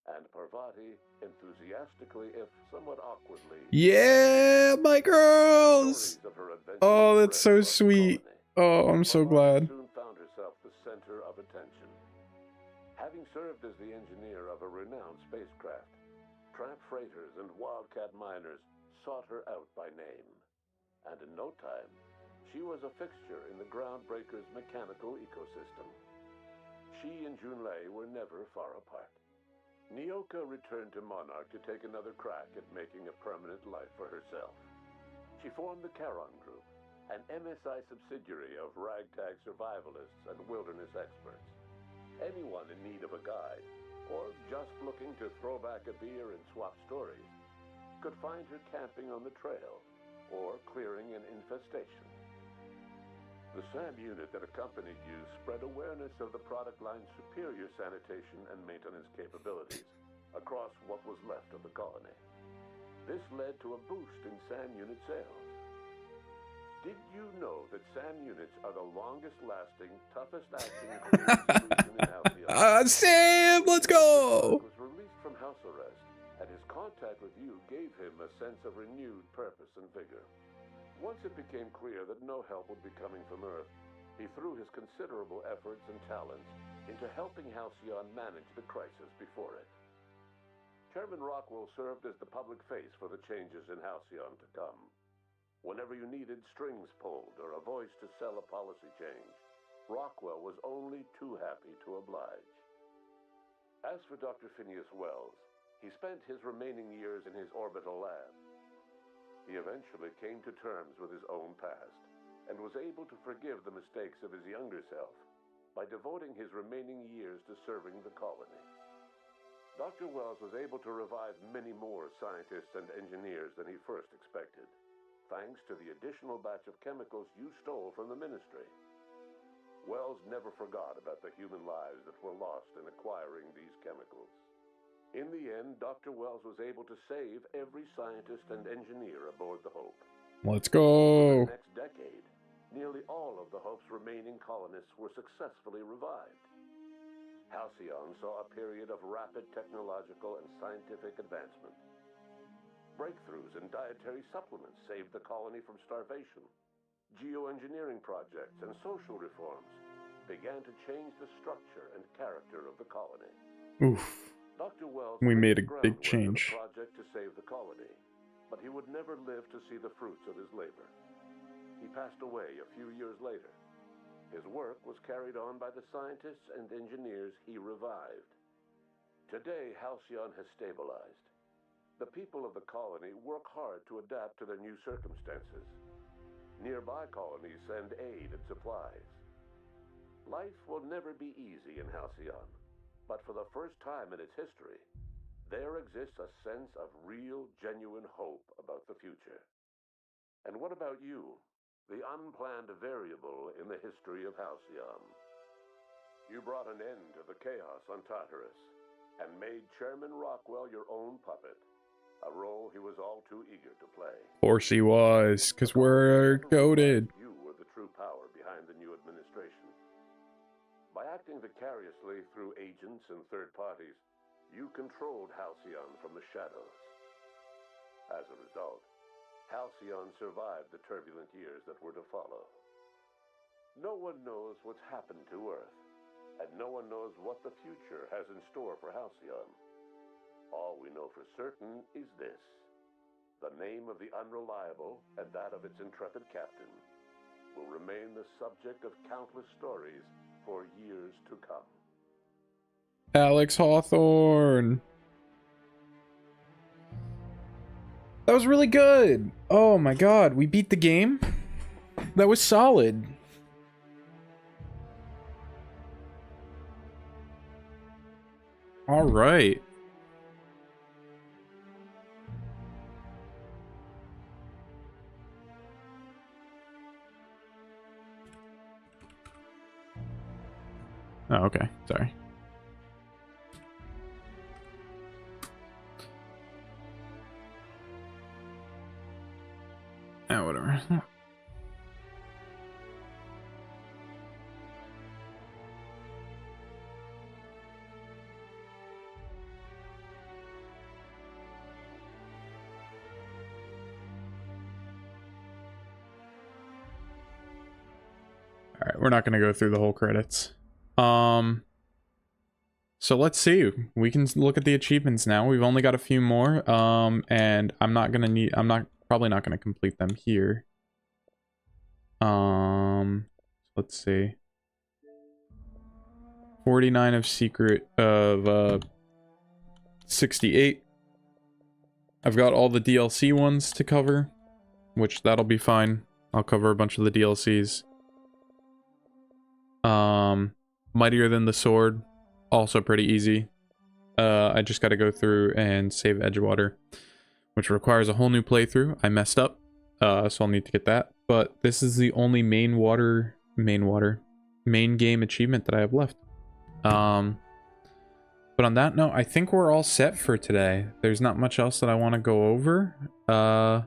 And Parvati, enthusiastically, if somewhat awkwardly, Yeah, my girls! Oh, that's so sweet. Oh, I'm so glad. soon found herself the center of attention. Having served as the engineer of a renowned spacecraft, tramp freighters and wildcat miners sought her out by name. And in no time, she was a fixture in the Groundbreaker's mechanical ecosystem. She and Junlei were never far apart. Nyoka returned to Monarch to take another crack at making a permanent life for herself. She formed the Charon Group, an MSI subsidiary of ragtag survivalists and wilderness experts. Anyone in need of a guide, or just looking to throw back a beer and swap stories, could find her camping on the trail, or clearing an infestation. The SAM unit that accompanied you spread awareness of the product line's superior sanitation and maintenance capabilities across what was left of the colony. This led to a boost in SAM unit sales. Did you know that SAM units are the longest-lasting, toughest-acting solution in Halcyon? Sam, let's go! Was released from house arrest, and his contact with you gave him a sense of renewed purpose and vigor. Once it became clear that no help would be coming from Earth, he threw his considerable efforts and talents into helping Halcyon manage the crisis before it. Chairman Rockwell served as the public face for the changes in Halcyon to come. Whenever you needed strings pulled or a voice to sell a policy change, Rockwell was only too happy to oblige. As for Dr. Phineas Wells, he spent his remaining years in his orbital lab. He eventually came to terms with his own past and was able to forgive the mistakes of his younger self by devoting his remaining years to serving the colony. Dr. Wells was able to revive many more scientists and engineers than he first expected, thanks to the additional batch of chemicals you stole from the Ministry. Wells never forgot about the human lives that were lost in acquiring these chemicals. In the end, Dr. Wells was able to save every scientist and engineer aboard the Hope. Let's go! For the next decade, nearly all of the Hope's remaining colonists were successfully revived. Halcyon saw a period of rapid technological and scientific advancement. Breakthroughs in dietary supplements saved the colony from starvation. Geoengineering projects and social reforms began to change the structure and character of the colony. Oof. Dr. Wells We made a laid the big groundwork for change. the project to save the colony, but he would never live to see the fruits of his labor. He passed away a few years later. His work was carried on by the scientists and engineers he revived. Today, Halcyon has stabilized. The people of the colony work hard to adapt to their new circumstances. Nearby colonies send aid and supplies. Life will never be easy in Halcyon, but for the first time in its history, there exists a sense of real, genuine hope about the future. And what about you, the unplanned variable in the history of Halcyon? You brought an end to the chaos on Tartarus, and made Chairman Rockwell your own puppet, a role he was all too eager to play. Of course he was, because we're goated. You were the true power behind the new administration. By acting vicariously through agents and third parties, you controlled Halcyon from the shadows. As a result, Halcyon survived the turbulent years that were to follow. No one knows what's happened to Earth, and no one knows what the future has in store for Halcyon. All we know for certain is this: the name of the Unreliable and that of its intrepid captain will remain the subject of countless stories for years to come. Alex Hawthorne. That was really good. Oh my god, we beat the game? That was solid. All right. Oh, okay. Sorry. Ah, whatever. Alright, we're not going to go through the whole credits. So let's see. We can look at the achievements now. We've only got a few more. And I'm probably not going to complete them here. Let's see. 49 of secret of 68. I've got all the DLC ones to cover, which that'll be fine. I'll cover a bunch of the DLCs. Mightier Than the Sword, also pretty easy. I just got to go through and save Edgewater, which requires a whole new playthrough. I messed up, so I'll need to get that. But this is the only main game achievement that I have left. But on that note, I think we're all set for today. There's not much else that I want to go over. So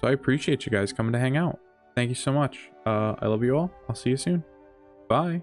I appreciate you guys coming to hang out. Thank you so much. I love you all. I'll see you soon. Bye.